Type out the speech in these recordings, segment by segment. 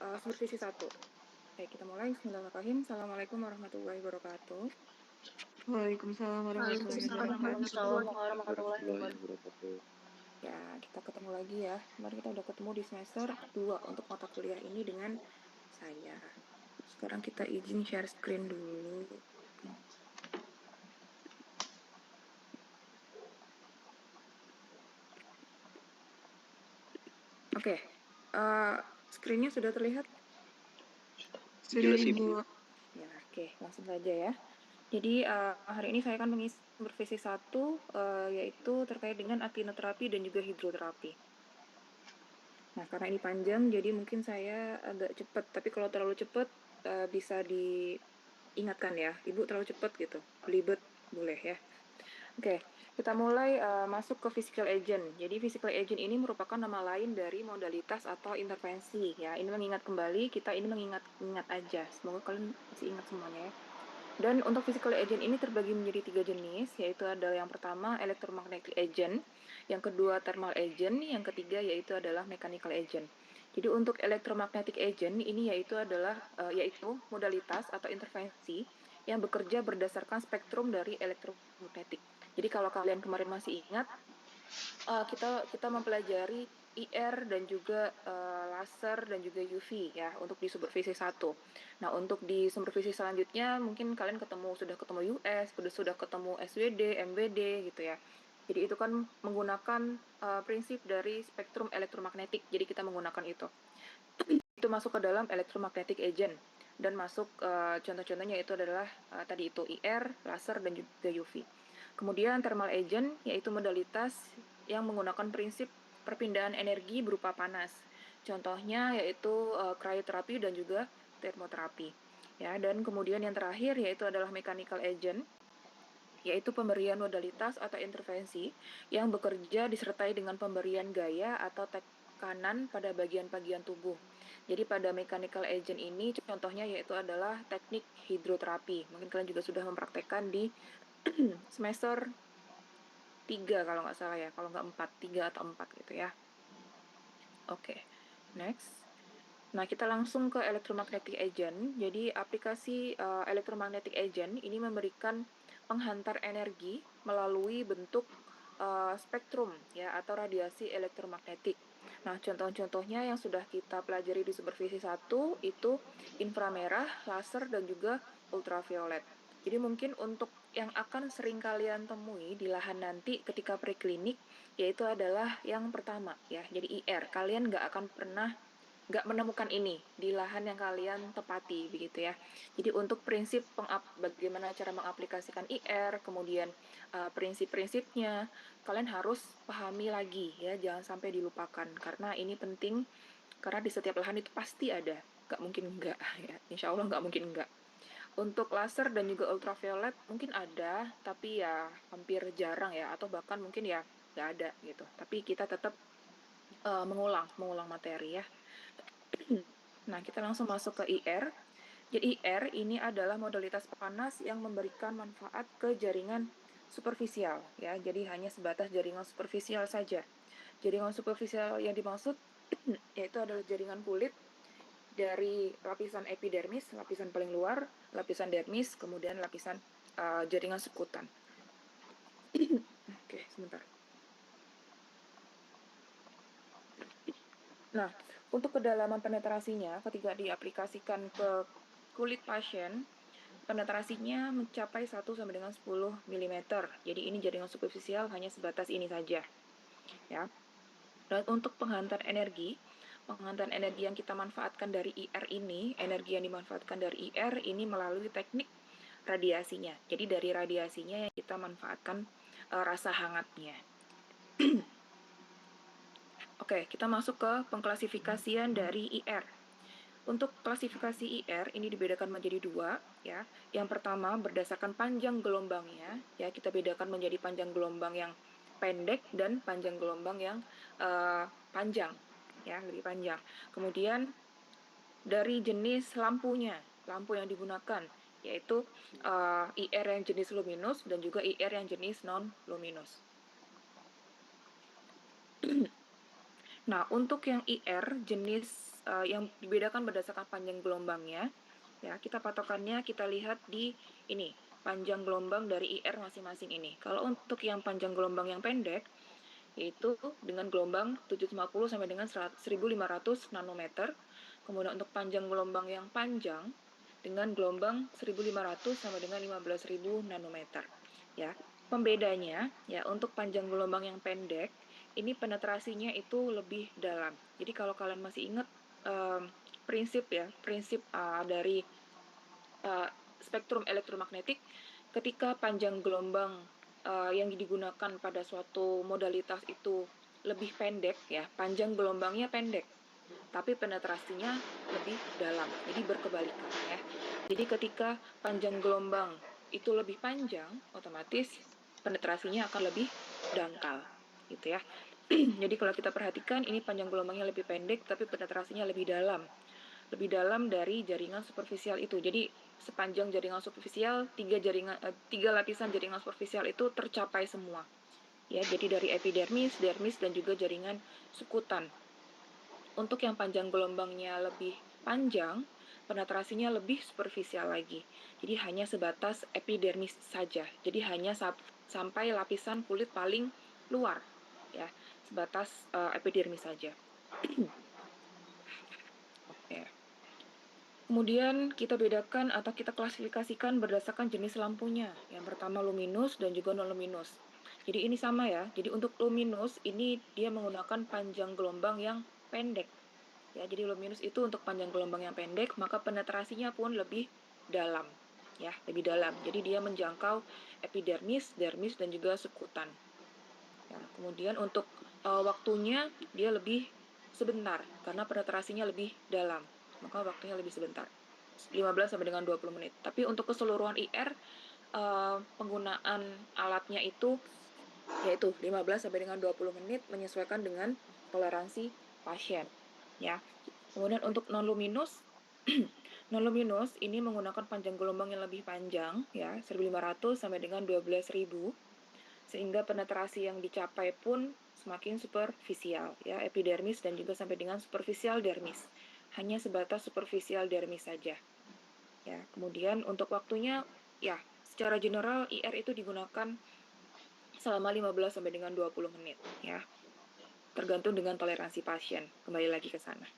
supervisi 1. Oke, kita mulai. Bismillahirrahmanirrahim. Assalamualaikum warahmatullahi wabarakatuh. Waalaikumsalam warahmatullahi wabarakatuh. Ya, kita ketemu lagi ya. Kemarin kita udah ketemu di semester 2 untuk mata kuliah ini dengan saya. Sekarang kita izin share screen dulu. Oke, screen-nya sudah terlihat? Sudah Ibu. Ya, oke, langsung saja ya. Jadi hari ini saya akan mengisi supervisi 1, yaitu terkait dengan aktinoterapi dan juga hidroterapi. Nah, karena ini panjang, jadi mungkin saya agak cepat. Tapi kalau terlalu cepat, bisa diingatkan ya. Ibu terlalu cepat gitu, belibet boleh ya. Oke, kita mulai masuk ke physical agent. Jadi physical agent ini merupakan nama lain dari modalitas atau intervensi ya. Ini mengingat kembali, kita ini mengingat aja. Semoga kalian masih ingat semuanya ya. Dan untuk physical agent ini terbagi menjadi 3 jenis, yaitu adalah yang pertama electromagnetic agent, yang kedua thermal agent, yang ketiga yaitu adalah mechanical agent. Jadi untuk electromagnetic agent ini yaitu modalitas atau intervensi yang bekerja berdasarkan spektrum dari elektromagnetik. Jadi kalau kalian kemarin masih ingat, kita mempelajari IR dan juga laser dan juga UV ya untuk di supervisi 1. Nah, untuk di supervisi selanjutnya mungkin kalian sudah ketemu US, sudah ketemu SWD, MWD gitu ya. Jadi itu kan menggunakan prinsip dari spektrum elektromagnetik. Jadi kita menggunakan itu. Itu masuk ke dalam electromagnetic agent dan masuk contoh-contohnya itu adalah tadi itu IR, laser dan juga UV. Kemudian thermal agent yaitu modalitas yang menggunakan prinsip perpindahan energi berupa panas. Contohnya yaitu cryoterapi dan juga termoterapi. Ya, dan kemudian yang terakhir yaitu adalah mechanical agent, yaitu pemberian modalitas atau intervensi yang bekerja disertai dengan pemberian gaya atau tekanan pada bagian-bagian tubuh. Jadi pada mechanical agent ini contohnya yaitu adalah teknik hidroterapi. Mungkin kalian juga sudah mempraktekkan di semester 3 kalau nggak salah ya, kalau nggak 4, 3 atau 4 gitu ya. Oke, next. Nah, kita langsung ke electromagnetic agent. Jadi aplikasi electromagnetic agent ini memberikan penghantar energi melalui bentuk spektrum ya atau radiasi elektromagnetik. Nah, contoh-contohnya yang sudah kita pelajari di supervisi 1 itu inframerah, laser dan juga ultraviolet. Jadi mungkin untuk yang akan sering kalian temui di lahan nanti ketika preklinik yaitu adalah yang pertama ya. Jadi IR. Kalian nggak menemukan ini di lahan yang kalian tepati begitu ya. Jadi untuk prinsip bagaimana cara mengaplikasikan IR, kemudian prinsip-prinsipnya kalian harus pahami lagi ya, jangan sampai dilupakan karena ini penting karena di setiap lahan itu pasti ada, nggak mungkin enggak ya. Insya Allah nggak mungkin enggak. Untuk laser dan juga ultraviolet mungkin ada, tapi ya hampir jarang ya, atau bahkan mungkin ya nggak ada gitu. Tapi kita tetap mengulang materi ya. Nah, kita langsung masuk ke IR. Jadi IR ini adalah modalitas panas yang memberikan manfaat ke jaringan superficial ya. Jadi hanya sebatas jaringan superficial saja. Jaringan superficial yang dimaksud yaitu adalah jaringan kulit dari lapisan epidermis, lapisan paling luar, lapisan dermis, kemudian lapisan jaringan sekutan. Oke, sebentar. Nah, untuk kedalaman penetrasinya ketika diaplikasikan ke kulit pasien, penetrasinya mencapai 1 sampai dengan 10 mm. Jadi ini jaringan superficial hanya sebatas ini saja. Ya. Dan untuk penghantar energi yang kita manfaatkan dari IR ini, energi yang dimanfaatkan dari IR ini melalui teknik radiasinya. Jadi dari radiasinya yang kita manfaatkan rasa hangatnya. Oke, kita masuk ke pengklasifikasian dari IR. Untuk klasifikasi IR ini dibedakan menjadi 2 ya. Yang pertama berdasarkan panjang gelombangnya ya, kita bedakan menjadi panjang gelombang yang pendek dan panjang gelombang yang panjang ya, lebih panjang. Kemudian dari jenis lampunya, lampu yang digunakan yaitu IR yang jenis luminous dan juga IR yang jenis non luminous. Nah, untuk yang IR jenis yang dibedakan berdasarkan panjang gelombangnya. Ya, kita patokannya kita lihat di ini, panjang gelombang dari IR masing-masing ini. Kalau untuk yang panjang gelombang yang pendek, yaitu dengan gelombang 750 sampai dengan 1500 nanometer. Kemudian untuk panjang gelombang yang panjang dengan gelombang 1500 sampai dengan 15.000 nanometer. Ya, pembedanya ya untuk panjang gelombang yang pendek ini penetrasinya itu lebih dalam. Jadi kalau kalian masih ingat prinsip dari spektrum elektromagnetik, ketika panjang gelombang yang digunakan pada suatu modalitas itu lebih pendek, ya, panjang gelombangnya pendek, tapi penetrasinya lebih dalam. Jadi berkebalikan, ya. Jadi ketika panjang gelombang itu lebih panjang, otomatis penetrasinya akan lebih dangkal, gitu ya. Jadi kalau kita perhatikan ini panjang gelombangnya lebih pendek, tapi penetrasinya lebih dalam dari jaringan superficial itu. Jadi sepanjang jaringan superficial, tiga lapisan jaringan superficial itu tercapai semua. Ya, jadi dari epidermis, dermis, dan juga jaringan sukutan. Untuk yang panjang gelombangnya lebih panjang, penetrasinya lebih superficial lagi. Jadi hanya sebatas epidermis saja. Jadi hanya sampai lapisan kulit paling luar, ya, sebatas epidermis saja. Oke. Kemudian kita bedakan atau kita klasifikasikan berdasarkan jenis lampunya. Yang pertama luminus dan juga non-luminus. Jadi ini sama ya. Jadi untuk luminus ini dia menggunakan panjang gelombang yang pendek. Ya, jadi luminus itu untuk panjang gelombang yang pendek, maka penetrasinya pun lebih dalam. Ya, lebih dalam. Jadi dia menjangkau epidermis, dermis, dan juga sukutan. Ya, kemudian untuk waktunya dia lebih sebentar karena penetrasinya lebih dalam. Maka waktunya lebih sebentar. 15 sampai dengan 20 menit. Tapi untuk keseluruhan IR penggunaan alatnya itu yaitu 15 sampai dengan 20 menit menyesuaikan dengan toleransi pasien, ya. Kemudian untuk non-luminus non-luminus ini menggunakan panjang gelombang yang lebih panjang, ya, 1500 sampai dengan 12.000, sehingga penetrasi yang dicapai pun semakin superficial, ya, epidermis dan juga sampai dengan superficial dermis. Hanya sebatas superficial dermis saja. Ya, kemudian untuk waktunya, ya, secara general IR itu digunakan selama 15 sampai dengan 20 menit, ya. Tergantung dengan toleransi pasien. Kembali lagi ke sana.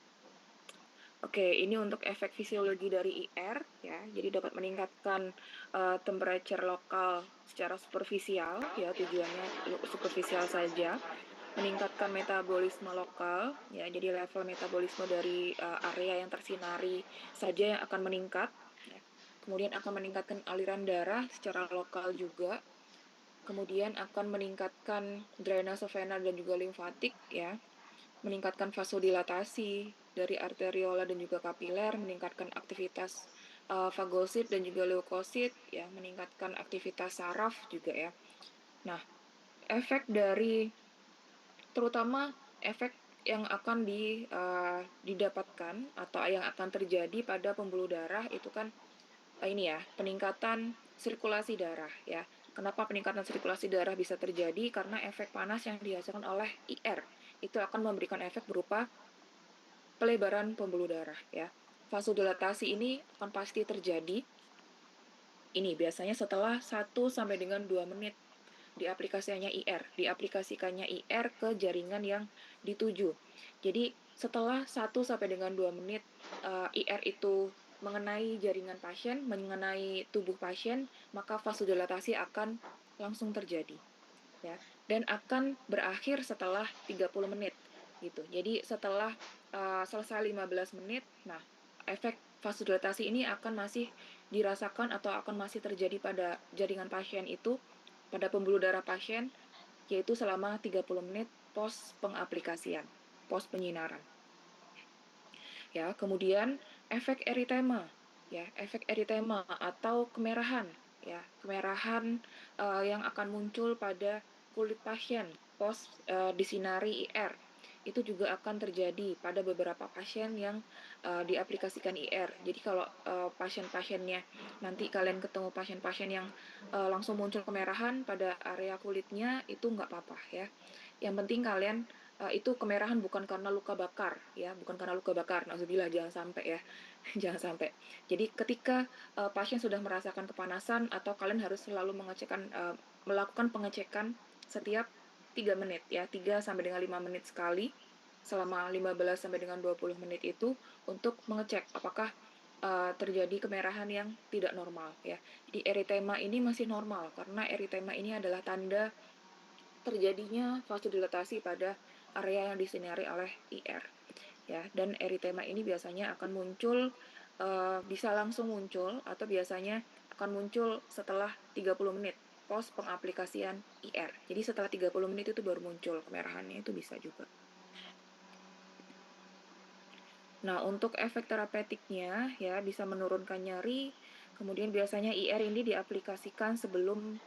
Oke, ini untuk efek fisiologi dari IR, ya. Jadi dapat meningkatkan temperature lokal secara superficial, ya, tujuannya superficial saja. Meningkatkan metabolisme lokal, ya. Jadi level metabolisme dari area yang tersinari saja yang akan meningkat, ya. Kemudian akan meningkatkan aliran darah secara lokal juga. Kemudian akan meningkatkan drainase vena dan juga limfatik, ya. Meningkatkan vasodilatasi dari arteriola dan juga kapiler, meningkatkan aktivitas fagosit dan juga leukosit, ya, meningkatkan aktivitas saraf juga, ya. Nah, efek dari terutama efek yang akan didapatkan atau yang akan terjadi pada pembuluh darah itu kan ini ya, peningkatan sirkulasi darah, ya. Kenapa peningkatan sirkulasi darah bisa terjadi? Karena efek panas yang dihasilkan oleh IR itu akan memberikan efek berupa pelebaran pembuluh darah, ya. Vasodilatasi ini akan pasti terjadi. Ini biasanya setelah 1 sampai dengan 2 menit diaplikasikannya IR ke jaringan yang dituju. Jadi setelah 1 sampai dengan 2 menit IR itu mengenai jaringan pasien, mengenai tubuh pasien, maka vasodilatasi akan langsung terjadi, ya. Dan akan berakhir setelah 30 menit gitu. Jadi setelah selesai 15 menit, nah, efek vasodilatasi ini akan masih dirasakan atau akan masih terjadi pada jaringan pasien itu, pada pembuluh darah pasien, yaitu selama 30 menit pos pengaplikasian, pos penyinaran. Ya, kemudian efek eritema, ya, efek eritema atau kemerahan, ya, kemerahan yang akan muncul pada kulit pasien pos disinari IR. Itu juga akan terjadi pada beberapa pasien yang diaplikasikan IR. Jadi kalau pasien-pasiennya, nanti kalian ketemu pasien-pasien yang langsung muncul kemerahan pada area kulitnya, itu nggak apa-apa, ya. Yang penting kalian itu kemerahan bukan karena luka bakar ya, bukan karena luka bakar. Nauzubillah, jangan sampai ya. Jangan sampai. Jadi ketika pasien sudah merasakan kepanasan atau kalian harus selalu melakukan pengecekan setiap 3 menit ya, 3 sampai dengan 5 menit sekali selama 15 sampai dengan 20 menit itu untuk mengecek apakah terjadi kemerahan yang tidak normal ya. Di eritema ini masih normal karena eritema ini adalah tanda terjadinya vasodilatasi pada area yang disinari oleh IR ya. Dan eritema ini biasanya akan muncul bisa langsung muncul atau biasanya akan muncul setelah 30 menit pos pengaplikasian IR. Jadi setelah 30 menit itu baru muncul kemerahannya, itu bisa juga. Nah, untuk efek terapeutiknya ya bisa menurunkan nyeri. Kemudian biasanya IR ini diaplikasikan sebelum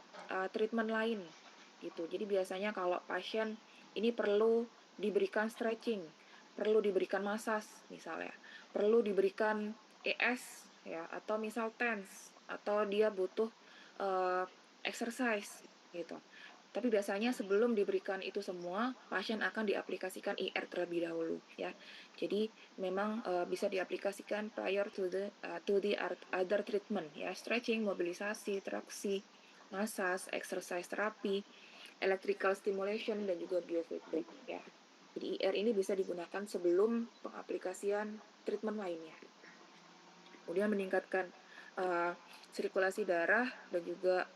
treatment lain gitu. Jadi biasanya kalau pasien ini perlu diberikan stretching, perlu diberikan massage misalnya, perlu diberikan ES ya atau misal TENS atau dia butuh exercise gitu. Tapi biasanya sebelum diberikan itu semua, pasien akan diaplikasikan IR terlebih dahulu ya. Jadi memang bisa diaplikasikan prior to the other treatment ya, stretching, mobilisasi, traksi, massage, exercise terapi, electrical stimulation dan juga biofeedback ya. Jadi IR ini bisa digunakan sebelum pengaplikasian treatment lainnya. Kemudian meningkatkan sirkulasi darah dan juga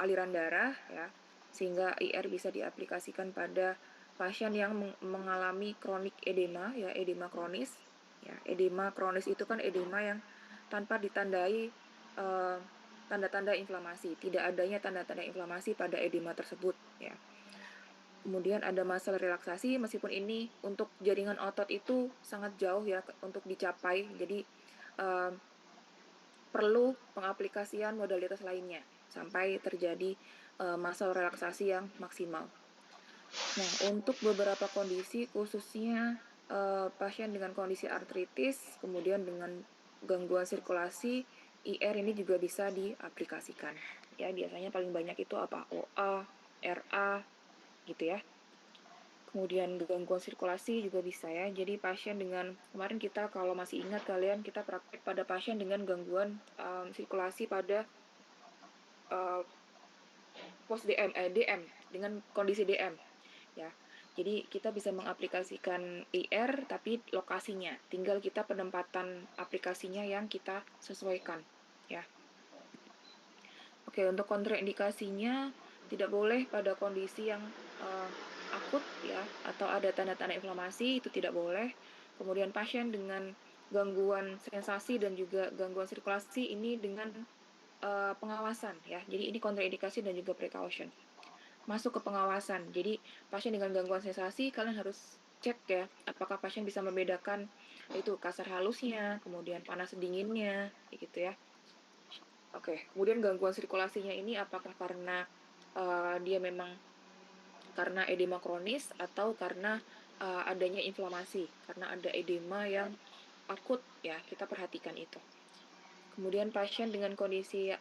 aliran darah ya, sehingga IR bisa diaplikasikan pada pasien yang mengalami kronik edema ya, edema kronis ya. Edema kronis itu kan edema yang tanpa ditandai tanda-tanda inflamasi, tidak adanya tanda-tanda inflamasi pada edema tersebut ya. Kemudian ada muscle relaksasi, meskipun ini untuk jaringan otot itu sangat jauh ya untuk dicapai, jadi perlu pengaplikasian modalitas lainnya sampai terjadi muscle relaksasi yang maksimal. Nah, untuk beberapa kondisi khususnya pasien dengan kondisi artritis, kemudian dengan gangguan sirkulasi, IR ini juga bisa diaplikasikan. Ya, biasanya paling banyak itu apa? OA, RA, gitu ya. Kemudian gangguan sirkulasi juga bisa ya. Jadi pasien dengan, kemarin kita kalau masih ingat kalian, kita praktek pada pasien dengan gangguan sirkulasi pada pos DM dengan kondisi DM ya. Jadi kita bisa mengaplikasikan IR tapi lokasinya, tinggal kita penempatan aplikasinya yang kita sesuaikan ya. Oke, untuk kontraindikasinya tidak boleh pada kondisi yang akut ya atau ada tanda-tanda inflamasi, itu tidak boleh. Kemudian pasien dengan gangguan sensasi dan juga gangguan sirkulasi ini dengan pengawasan ya. Jadi ini kontraindikasi dan juga precaution. Masuk ke pengawasan. Jadi pasien dengan gangguan sensasi kalian harus cek ya apakah pasien bisa membedakan itu kasar halusnya, kemudian panas dinginnya gitu ya. Oke, kemudian gangguan sirkulasinya ini apakah karena dia memang karena edema kronis atau karena adanya inflamasi, karena ada edema yang akut ya, kita perhatikan itu. Kemudian pasien dengan kondisi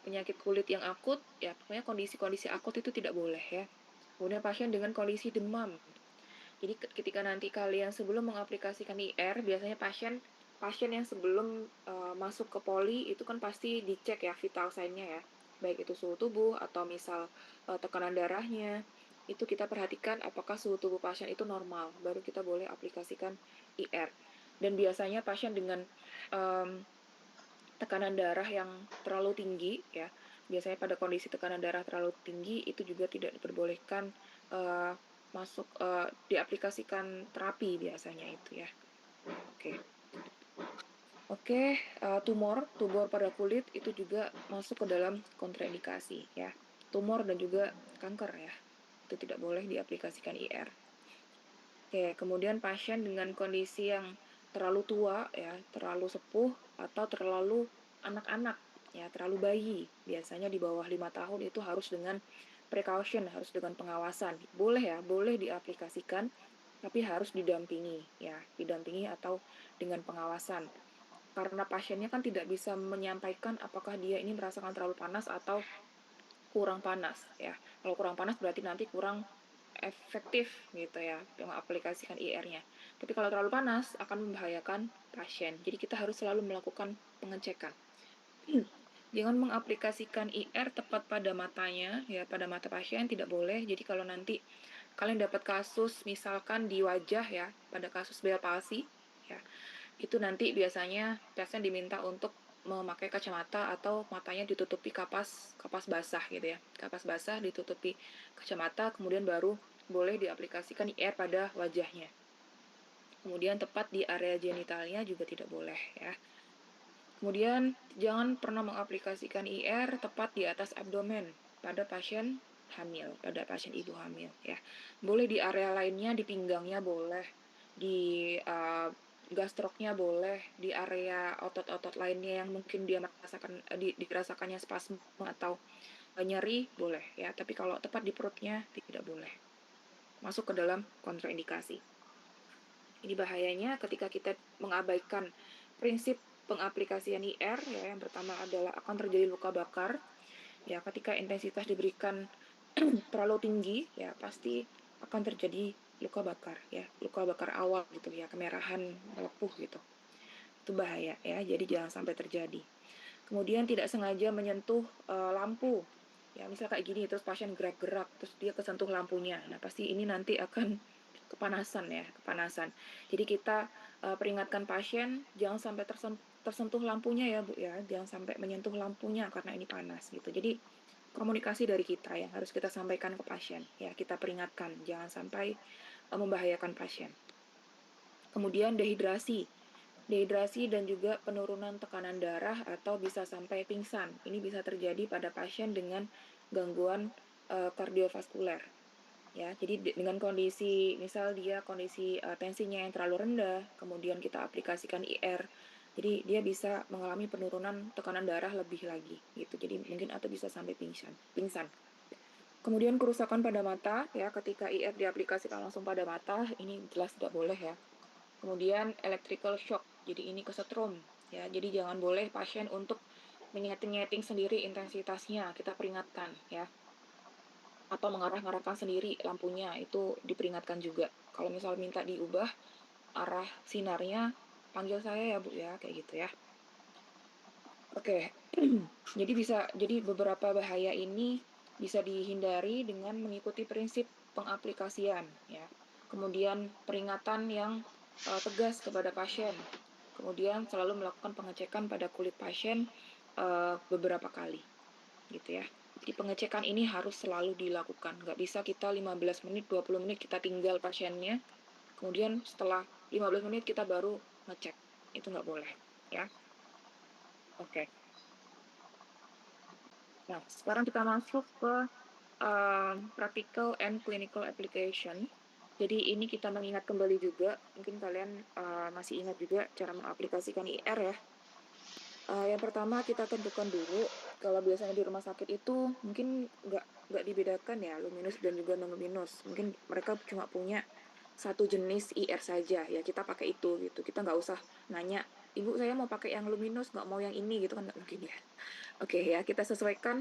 penyakit kulit yang akut, ya pokoknya kondisi-kondisi akut itu tidak boleh ya. Kemudian pasien dengan kondisi demam. Jadi ketika nanti kalian sebelum mengaplikasikan IR, biasanya pasien yang sebelum masuk ke poli itu kan pasti dicek ya vital sign-nya ya, baik itu suhu tubuh atau misal tekanan darahnya, itu kita perhatikan apakah suhu tubuh pasien itu normal, baru kita boleh aplikasikan IR. Dan biasanya pasien dengan tekanan darah yang terlalu tinggi ya, biasanya pada kondisi tekanan darah terlalu tinggi itu juga tidak diperbolehkan diaplikasikan terapi biasanya itu ya. Oke, tumor pada kulit itu juga masuk ke dalam kontraindikasi ya. Tumor dan juga kanker ya, itu tidak boleh diaplikasikan IR. Oke, kemudian pasien dengan kondisi yang terlalu tua ya, terlalu sepuh atau terlalu anak-anak ya, terlalu bayi, biasanya di bawah 5 tahun itu harus dengan precaution, harus dengan pengawasan. Boleh ya, boleh diaplikasikan tapi harus didampingi ya, didampingi atau dengan pengawasan. Karena pasiennya kan tidak bisa menyampaikan apakah dia ini merasakan terlalu panas atau kurang panas ya. Kalau kurang panas berarti nanti kurang efektif gitu ya mengaplikasikan IR-nya. Tapi kalau terlalu panas akan membahayakan pasien. Jadi kita harus selalu melakukan pengecekan. Jangan mengaplikasikan IR tepat pada matanya, ya pada mata pasien tidak boleh. Jadi kalau nanti kalian dapat kasus misalkan di wajah ya, pada kasus Bell palsy, ya itu nanti biasanya pasien diminta untuk memakai kacamata atau matanya ditutupi kapas basah gitu ya, kapas basah ditutupi kacamata, kemudian baru boleh diaplikasikan IR pada wajahnya. Kemudian tepat di area genitalnya juga tidak boleh ya. Kemudian jangan pernah mengaplikasikan IR tepat di atas abdomen pada pasien hamil, pada pasien ibu hamil ya. Boleh di area lainnya, di pinggangnya boleh, di gastroknya boleh, di area otot-otot lainnya yang mungkin dia merasakan dirasakannya spasme atau nyeri boleh ya, tapi kalau tepat di perutnya tidak boleh. Masuk ke dalam kontraindikasi. Ini bahayanya ketika kita mengabaikan prinsip pengaplikasian IR ya. Yang pertama adalah akan terjadi luka bakar. Ya, ketika intensitas diberikan terlalu tinggi ya pasti akan terjadi luka bakar ya, luka bakar awal gitu ya, kemerahan melepuh gitu. Itu bahaya ya, jadi jangan sampai terjadi. Kemudian tidak sengaja menyentuh lampu. Ya, misal kayak gini terus pasien gerak-gerak terus dia kesentuh lampunya. Nah, pasti ini nanti akan kepanasan ya, kepanasan. Jadi kita peringatkan pasien jangan sampai tersentuh lampunya ya, Bu ya. Jangan sampai menyentuh lampunya karena ini panas gitu. Jadi komunikasi dari kita yang harus kita sampaikan ke pasien ya, kita peringatkan jangan sampai membahayakan pasien. Kemudian dehidrasi. Dehidrasi dan juga penurunan tekanan darah atau bisa sampai pingsan. Ini bisa terjadi pada pasien dengan gangguan kardiovaskuler. Ya, jadi dengan kondisi misal dia kondisi tensinya yang terlalu rendah, kemudian kita aplikasikan IR, jadi dia bisa mengalami penurunan tekanan darah lebih lagi gitu. Jadi mungkin atau bisa sampai pingsan. Kemudian kerusakan pada mata ya, ketika IR diaplikasikan langsung pada mata, ini jelas tidak boleh ya. Kemudian electrical shock, jadi ini kesetrum ya. Jadi jangan boleh pasien untuk menyeting-nyeting sendiri intensitasnya, kita peringatkan ya. Atau mengarah-arahkan sendiri lampunya, itu diperingatkan juga. Kalau misal minta diubah arah sinarnya, panggil saya ya Bu ya, kayak gitu ya. Oke. Jadi beberapa bahaya ini bisa dihindari dengan mengikuti prinsip pengaplikasian ya. Kemudian peringatan yang tegas kepada pasien. Kemudian selalu melakukan pengecekan pada kulit pasien beberapa kali gitu ya. Jadi pengecekan ini harus selalu dilakukan. Nggak bisa kita 15 menit, 20 menit kita tinggal pasiennya, kemudian setelah 15 menit kita baru ngecek. Itu nggak boleh ya. Oke. Nah, sekarang kita masuk ke practical and clinical application. Jadi ini kita mengingat kembali juga, mungkin kalian masih ingat juga cara mengaplikasikan IR ya. Yang pertama kita tentukan dulu, kalau biasanya di rumah sakit itu mungkin nggak dibedakan ya, luminous dan juga non-luminous. Mungkin mereka cuma punya satu jenis IR saja, ya kita pakai itu gitu. Kita nggak usah nanya, Ibu saya mau pakai yang luminous, nggak mau yang ini gitu kan, nggak mungkin ya. Oke ya, kita sesuaikan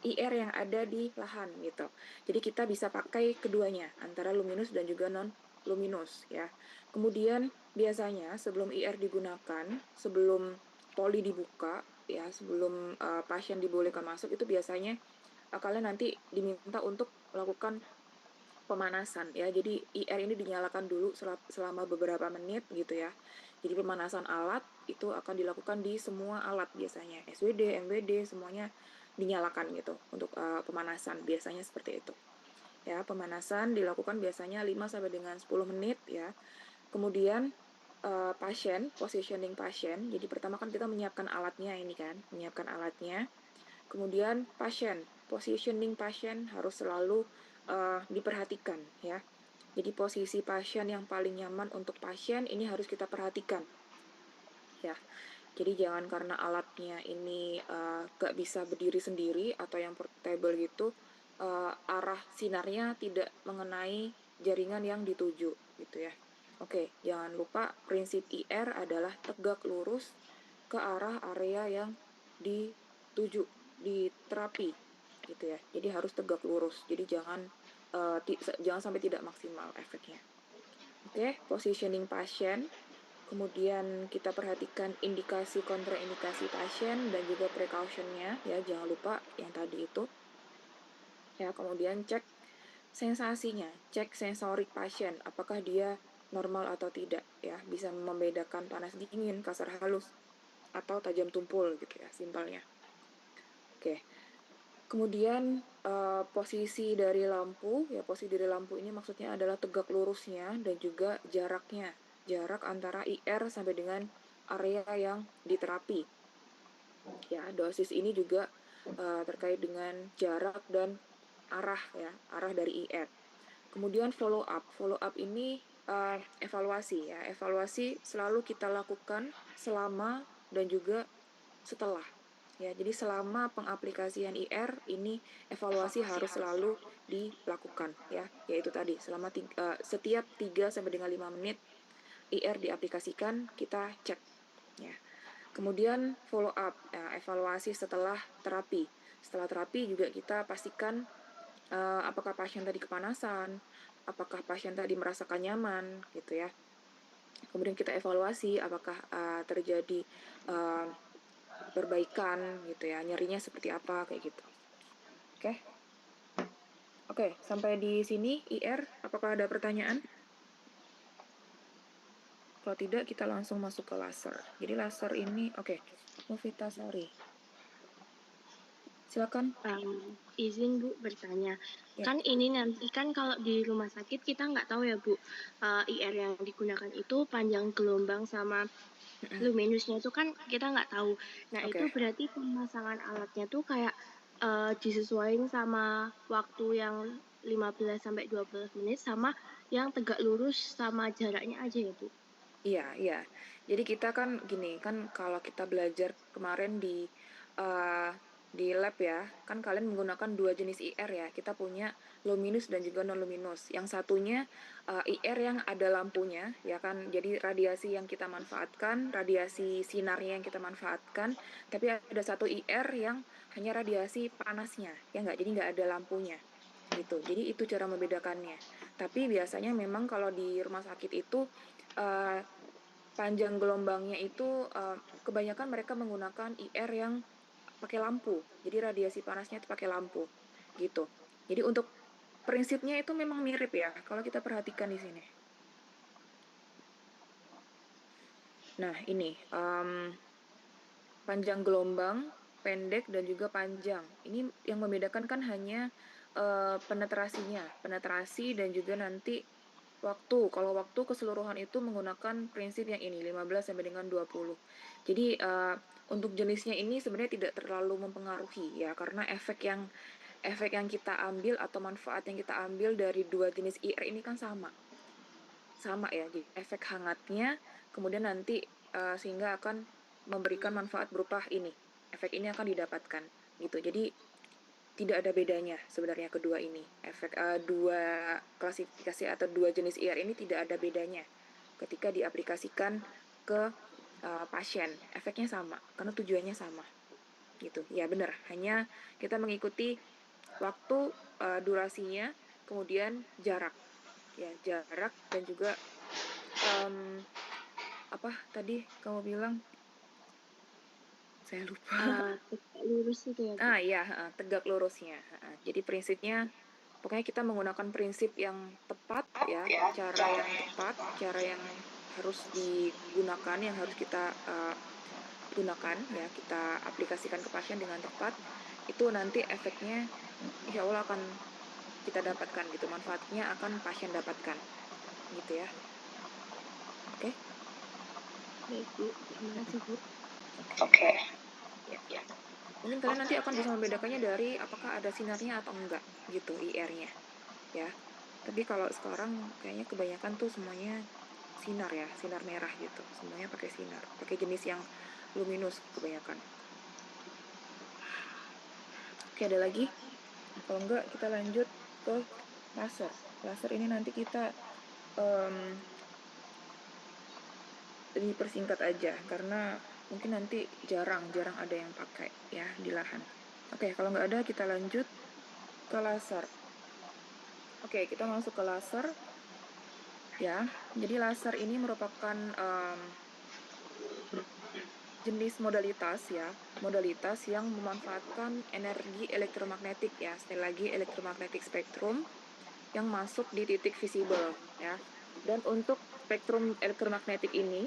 IR yang ada di lahan gitu. Jadi kita bisa pakai keduanya, antara luminous dan juga non-luminous ya. Kemudian biasanya sebelum IR digunakan, sebelum poli dibuka ya, sebelum pasien dibolehkan masuk, itu biasanya kalian nanti diminta untuk melakukan pemanasan ya. Jadi IR ini dinyalakan dulu selama beberapa menit gitu ya. Jadi pemanasan alat itu akan dilakukan di semua alat biasanya. SWD, MWD semuanya dinyalakan gitu untuk pemanasan, biasanya seperti itu. Ya, pemanasan dilakukan biasanya 5 sampai dengan 10 menit ya. Kemudian pasien, positioning pasien. Jadi pertama kan kita menyiapkan alatnya ini kan, menyiapkan alatnya. Kemudian pasien, positioning pasien harus selalu diperhatikan ya. Jadi posisi pasien yang paling nyaman untuk pasien ini harus kita perhatikan ya. Jadi jangan karena alatnya ini gak bisa berdiri sendiri atau yang portable gitu, arah sinarnya tidak mengenai jaringan yang dituju gitu ya. Oke, jangan lupa prinsip IR adalah tegak lurus ke arah area yang dituju, diterapi gitu ya. Jadi harus tegak lurus. Jadi jangan jangan sampai tidak maksimal efeknya. Oke, positioning pasien. Kemudian kita perhatikan indikasi kontraindikasi pasien dan juga precaution-nya ya, jangan lupa yang tadi itu. Ya, kemudian cek sensasinya, cek sensorik pasien, apakah dia normal atau tidak ya, bisa membedakan panas dingin, kasar halus atau tajam tumpul gitu ya, simpelnya. Oke. Kemudian posisi dari lampu, ya posisi dari lampu ini maksudnya adalah tegak lurusnya dan juga jaraknya, jarak antara IR sampai dengan area yang diterapi. Ya, dosis ini juga terkait dengan jarak dan arah ya, arah dari IR. Kemudian follow up ini evaluasi ya, evaluasi selalu kita lakukan selama dan juga setelah. Ya, jadi selama pengaplikasian IR ini evaluasi harus selalu dilakukan ya, yaitu tadi setiap 3 sampai dengan 5 menit IR diaplikasikan, kita cek ya. Kemudian follow up, ya, evaluasi setelah terapi. Setelah terapi juga kita pastikan apakah pasien tadi kepanasan, apakah pasien tadi merasakan nyaman gitu ya. Kemudian kita evaluasi apakah terjadi perbaikan gitu ya, nyerinya seperti apa kayak gitu. Oke. Oke, sampai di sini IR, apakah ada pertanyaan? Kalau tidak, kita langsung masuk ke laser. Jadi laser ini, oke, Novita, sorry. Silakan. Izin Bu bertanya. Ya. Kan ini nanti kan kalau di rumah sakit kita nggak tahu ya Bu, IR yang digunakan itu panjang gelombang sama luminusnya itu kan kita nggak tahu. Nah itu berarti pemasangan alatnya tuh kayak disesuaikan sama waktu yang 15 sampai 12 menit sama yang tegak lurus sama jaraknya aja ya Bu? Iya, iya. Jadi kita kan gini, kan kalau kita belajar kemarin di lab ya, kan kalian menggunakan 2 jenis IR ya. Kita punya luminous dan juga non-luminous. Yang satunya IR yang ada lampunya, ya kan. Jadi radiasi yang kita manfaatkan, radiasi sinarnya yang kita manfaatkan, tapi ada satu IR yang hanya radiasi panasnya, ya nggak? Jadi nggak ada lampunya gitu. Jadi itu cara membedakannya. Tapi biasanya memang kalau di rumah sakit itu panjang gelombangnya itu kebanyakan mereka menggunakan IR yang pakai lampu. Jadi radiasi panasnya itu pakai lampu gitu. Jadi untuk prinsipnya itu memang mirip ya kalau kita perhatikan di sini. Nah, ini panjang gelombang, pendek dan juga panjang. Ini yang membedakan kan hanya penetrasi dan juga nanti waktu. Kalau waktu keseluruhan itu menggunakan prinsip yang ini, 15 sampai dengan 20. Jadi untuk jenisnya ini sebenarnya tidak terlalu mempengaruhi ya, karena efek yang kita ambil atau manfaat yang kita ambil dari 2 jenis IR ini kan sama. Sama ya, jadi efek hangatnya kemudian nanti sehingga akan memberikan manfaat berupa ini. Efek ini akan didapatkan gitu. Jadi tidak ada bedanya sebenarnya kedua ini. Efek dua klasifikasi atau 2 jenis IR ini tidak ada bedanya ketika diaplikasikan ke pasien. Efeknya sama karena tujuannya sama. Gitu. Ya benar, hanya kita mengikuti waktu, durasinya, kemudian jarak. Ya, jarak dan juga apa tadi kamu bilang? Saya lupa. Tegak lurus itu ya Bu? Iya, tegak lurusnya. Jadi prinsipnya pokoknya kita menggunakan prinsip yang tepat ya, cara yang tepat, cara yang harus digunakan, yang harus kita gunakan ya, kita aplikasikan ke pasien dengan tepat. Itu nanti efeknya insya Allah akan kita dapatkan gitu, manfaatnya akan pasien dapatkan gitu ya. Oke? Baik Bu, terima kasih Bu. Oke. Ya. Mungkin kalian nanti akan bisa membedakannya dari apakah ada sinarnya atau enggak gitu IR-nya ya. Tapi kalau sekarang kayaknya kebanyakan tuh semuanya sinar ya, sinar merah gitu. Semuanya pakai sinar, pakai jenis yang luminous kebanyakan. Oke, ada lagi? Kalau enggak kita lanjut ke laser. Laser ini nanti kita dipersingkat aja karena mungkin nanti jarang ada yang pakai ya di lahan. Oke, kalau nggak ada kita lanjut ke laser. Oke, kita masuk ke laser. Ya, jadi laser ini merupakan jenis modalitas yang memanfaatkan energi elektromagnetik ya, sekali lagi elektromagnetic spectrum yang masuk di titik visible ya. Dan untuk spektrum elektromagnetik ini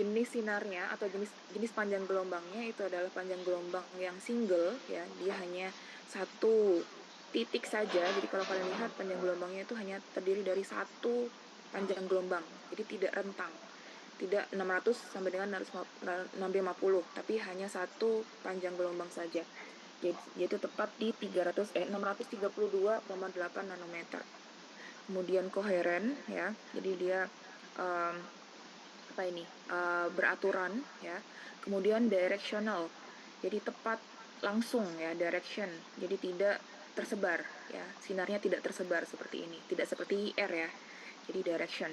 jenis sinarnya atau jenis panjang gelombangnya itu adalah panjang gelombang yang single ya, dia hanya satu titik saja. Jadi kalau kalian lihat panjang gelombangnya itu hanya terdiri dari satu panjang gelombang, jadi tidak rentang, tidak 600 sampai dengan 650, tapi hanya satu panjang gelombang saja, yaitu tepat di 632,8 nanometer. Kemudian koheren ya, jadi dia beraturan ya. Kemudian directional, jadi tepat langsung ya, direction, jadi tidak tersebar ya, sinarnya tidak tersebar seperti ini, tidak seperti IR ya, jadi direction.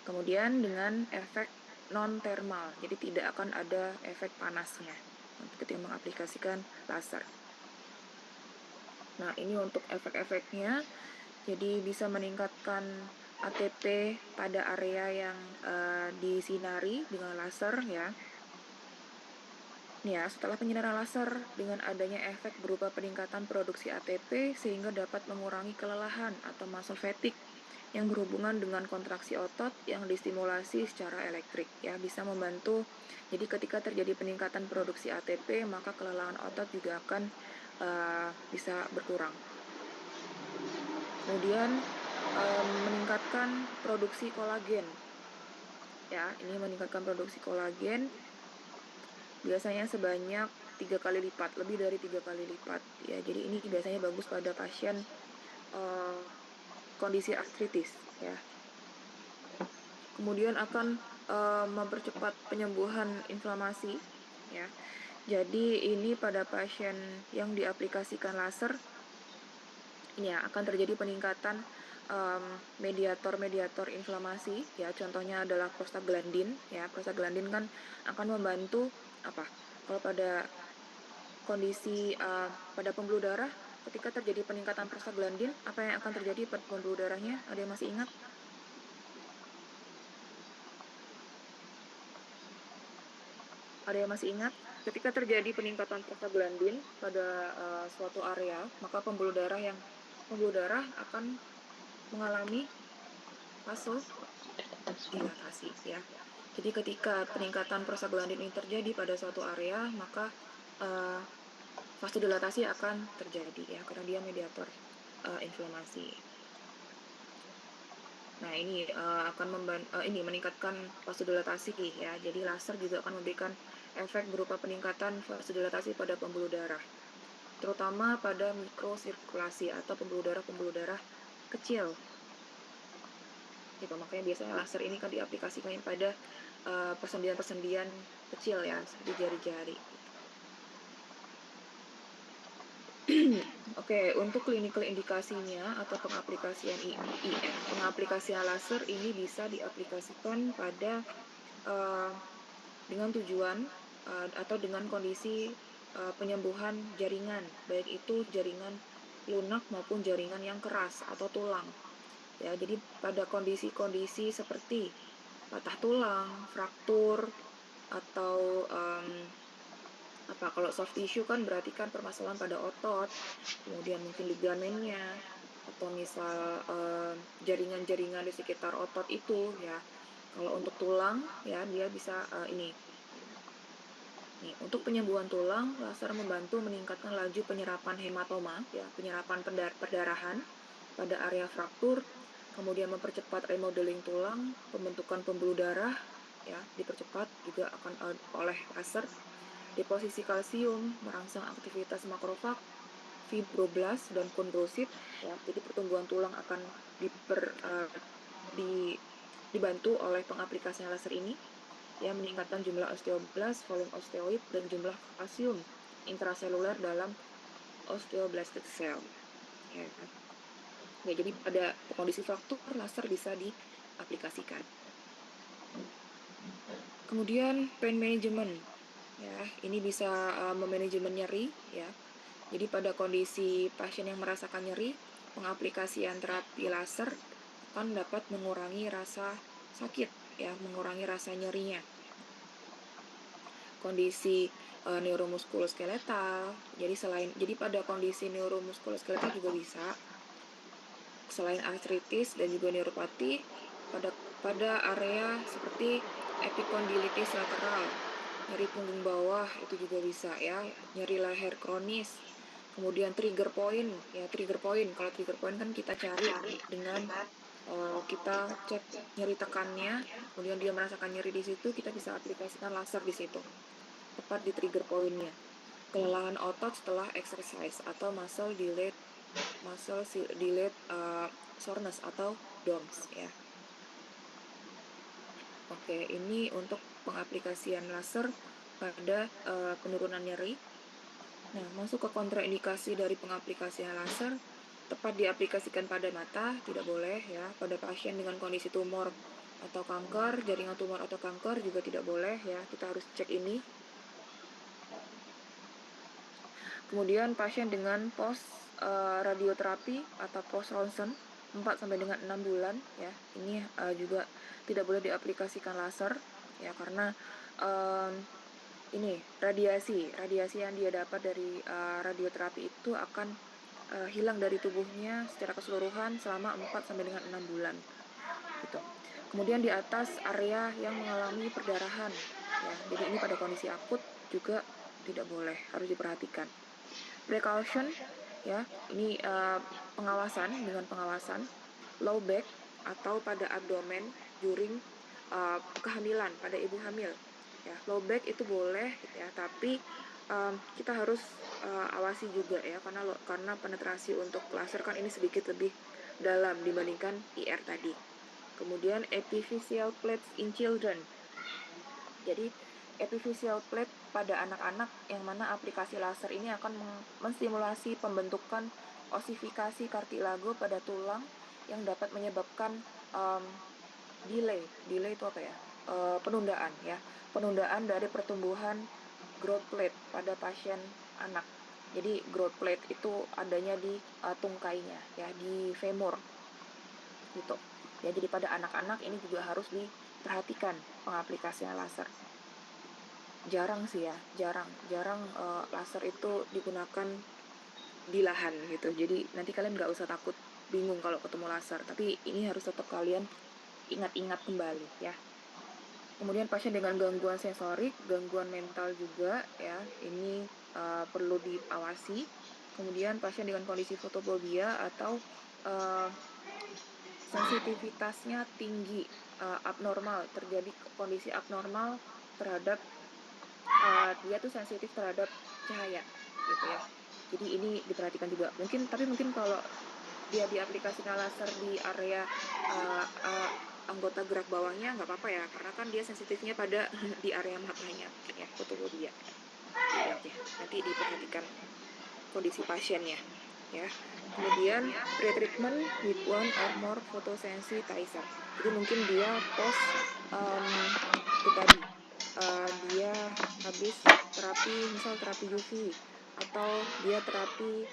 Kemudian dengan efek non thermal, jadi tidak akan ada efek panasnya ketika mengaplikasikan laser. Nah, ini untuk efek-efeknya, jadi bisa meningkatkan ATP pada area yang disinari dengan laser ya. Ya, setelah penyinaran laser dengan adanya efek berupa peningkatan produksi ATP sehingga dapat mengurangi kelelahan atau muscle fatigue yang berhubungan dengan kontraksi otot yang distimulasi secara elektrik ya, bisa membantu. Jadi ketika terjadi peningkatan produksi ATP, maka kelelahan otot juga akan bisa berkurang. Kemudian meningkatkan produksi kolagen ya, ini meningkatkan produksi kolagen biasanya sebanyak 3 kali lipat, lebih dari 3 kali lipat ya. Jadi ini biasanya bagus pada pasien kondisi artritis ya. Kemudian akan mempercepat penyembuhan inflamasi ya. Jadi ini pada pasien yang diaplikasikan laser ini ya, akan terjadi peningkatan mediator inflamasi ya, contohnya adalah prostaglandin ya. Prostaglandin kan akan membantu kalau pada kondisi pada pembuluh darah, ketika terjadi peningkatan prostaglandin, apa yang akan terjadi pada pembuluh darahnya? Ada yang masih ingat? Ada yang masih ingat? Ketika terjadi peningkatan prostaglandin pada suatu area, maka pembuluh darah akan mengalami vasodilatasi ya. Jadi ketika peningkatan prostaglandin ini terjadi pada suatu area, maka vasodilatasi akan terjadi ya, karena dia mediator inflamasi. Nah, ini akan meningkatkan vasodilatasi ya. Jadi laser juga akan memberikan efek berupa peningkatan vasodilatasi pada pembuluh darah, terutama pada mikrosirkulasi atau pembuluh darah kecil. Gitu, makanya biasanya laser ini kan diaplikasikan pada persendian-persendian kecil ya, seperti jari-jari. Oke, untuk clinical indikasinya atau pengaplikasian pengaplikasian laser ini bisa diaplikasikan pada dengan tujuan atau dengan kondisi penyembuhan jaringan, baik itu jaringan lunak maupun jaringan yang keras atau tulang. Ya, jadi pada kondisi-kondisi seperti patah tulang, fraktur, atau kalau soft tissue kan berarti kan permasalahan pada otot, kemudian mungkin ligamennya, atau misal jaringan-jaringan di sekitar otot itu ya. Kalau untuk tulang ya, dia bisa ini. Nih, untuk penyembuhan tulang, laser membantu meningkatkan laju penyerapan hematoma ya, penyerapan perdarahan pada area fraktur, kemudian mempercepat remodeling tulang, pembentukan pembuluh darah ya, dipercepat juga akan oleh laser. Deposisi kalsium merangsang aktivitas makrofag, fibroblast dan kondrosit ya. Jadi pertumbuhan tulang akan dibantu oleh pengaplikasian laser ini ya, meningkatkan jumlah osteoblast, volume osteoid, dan jumlah kalsium intraseluler dalam osteoblastic cell ya. Ya, jadi pada kondisi fraktur laser bisa diaplikasikan. Kemudian pain management ya, ini bisa memanajemen nyeri ya. Jadi pada kondisi pasien yang merasakan nyeri, pengaplikasian terapi laser akan dapat mengurangi rasa sakit, ya, mengurangi rasa nyerinya. Kondisi neuromuskuloskeletal. Jadi pada kondisi neuromuskuloskeletal juga bisa, selain artritis dan juga neuropati, pada area seperti epikondilitis lateral, nyeri punggung bawah itu juga bisa, ya, nyeri leher kronis. Kemudian trigger point, ya, trigger point. Kalau trigger point kan kita cari dengan kita cek nyeri tekannya, kemudian dia merasakan nyeri di situ, kita bisa aplikasikan laser di situ, tepat di trigger point-nya. Kelelahan otot setelah exercise atau muscle delayed soreness atau DOMS, ya. Oke, ini untuk pengaplikasian laser pada penurunan nyeri. Nah, masuk ke kontraindikasi dari pengaplikasian laser. Tepat diaplikasikan pada mata, tidak boleh, ya. Pada pasien dengan kondisi tumor atau kanker, jaringan tumor atau kanker juga tidak boleh, ya. Kita harus cek ini. Kemudian pasien dengan post radioterapi atau post ronsen 4 sampai dengan 6 bulan, ya. Ini juga tidak boleh diaplikasikan laser, ya, karena ini radiasi yang dia dapat dari radioterapi itu akan hilang dari tubuhnya secara keseluruhan selama 4 sampai dengan 6 bulan. Gitu. Kemudian di atas area yang mengalami perdarahan, ya. Jadi ini pada kondisi akut juga tidak boleh, harus diperhatikan. Precaution, ya, ini dengan pengawasan low back atau pada abdomen during kehamilan pada ibu hamil, ya. Low back itu boleh, ya, tapi kita harus awasi juga, ya, karena penetrasi untuk laser kan ini sedikit lebih dalam dibandingkan IR tadi. Kemudian epiphyseal plates in children. Jadi epiphyseal plate pada anak-anak yang mana aplikasi laser ini akan menstimulasi pembentukan osifikasi kartilago pada tulang yang dapat menyebabkan delay itu apa ya? Penundaan, ya. Penundaan dari pertumbuhan growth plate pada pasien anak. Jadi growth plate itu adanya di tungkainya, ya, di femur. Gitu. Ya, jadi pada anak-anak ini juga harus diperhatikan pengaplikasian laser. Jarang sih, ya, jarang laser itu digunakan di lahan gitu. Jadi nanti kalian nggak usah takut bingung kalau ketemu laser, tapi ini harus tetap kalian ingat-ingat kembali, ya. Kemudian pasien dengan gangguan sensorik, gangguan mental juga, ya, ini perlu diawasi. Kemudian pasien dengan kondisi fotofobia atau sensitivitasnya tinggi, abnormal, terjadi kondisi abnormal terhadap dia tuh sensitif terhadap cahaya, gitu, ya. Jadi ini diperhatikan juga. Mungkin kalau dia diaplikasikan laser di area anggota gerak bawahnya nggak apa-apa, ya, karena kan dia sensitifnya pada di area matanya, ya, fotofobia. Jadi nanti diperhatikan kondisi pasiennya, ya. Kemudian pre-treatment with one or more photosensitizer. Jadi mungkin dia post itu tadi dia habis terapi UV, atau dia terapi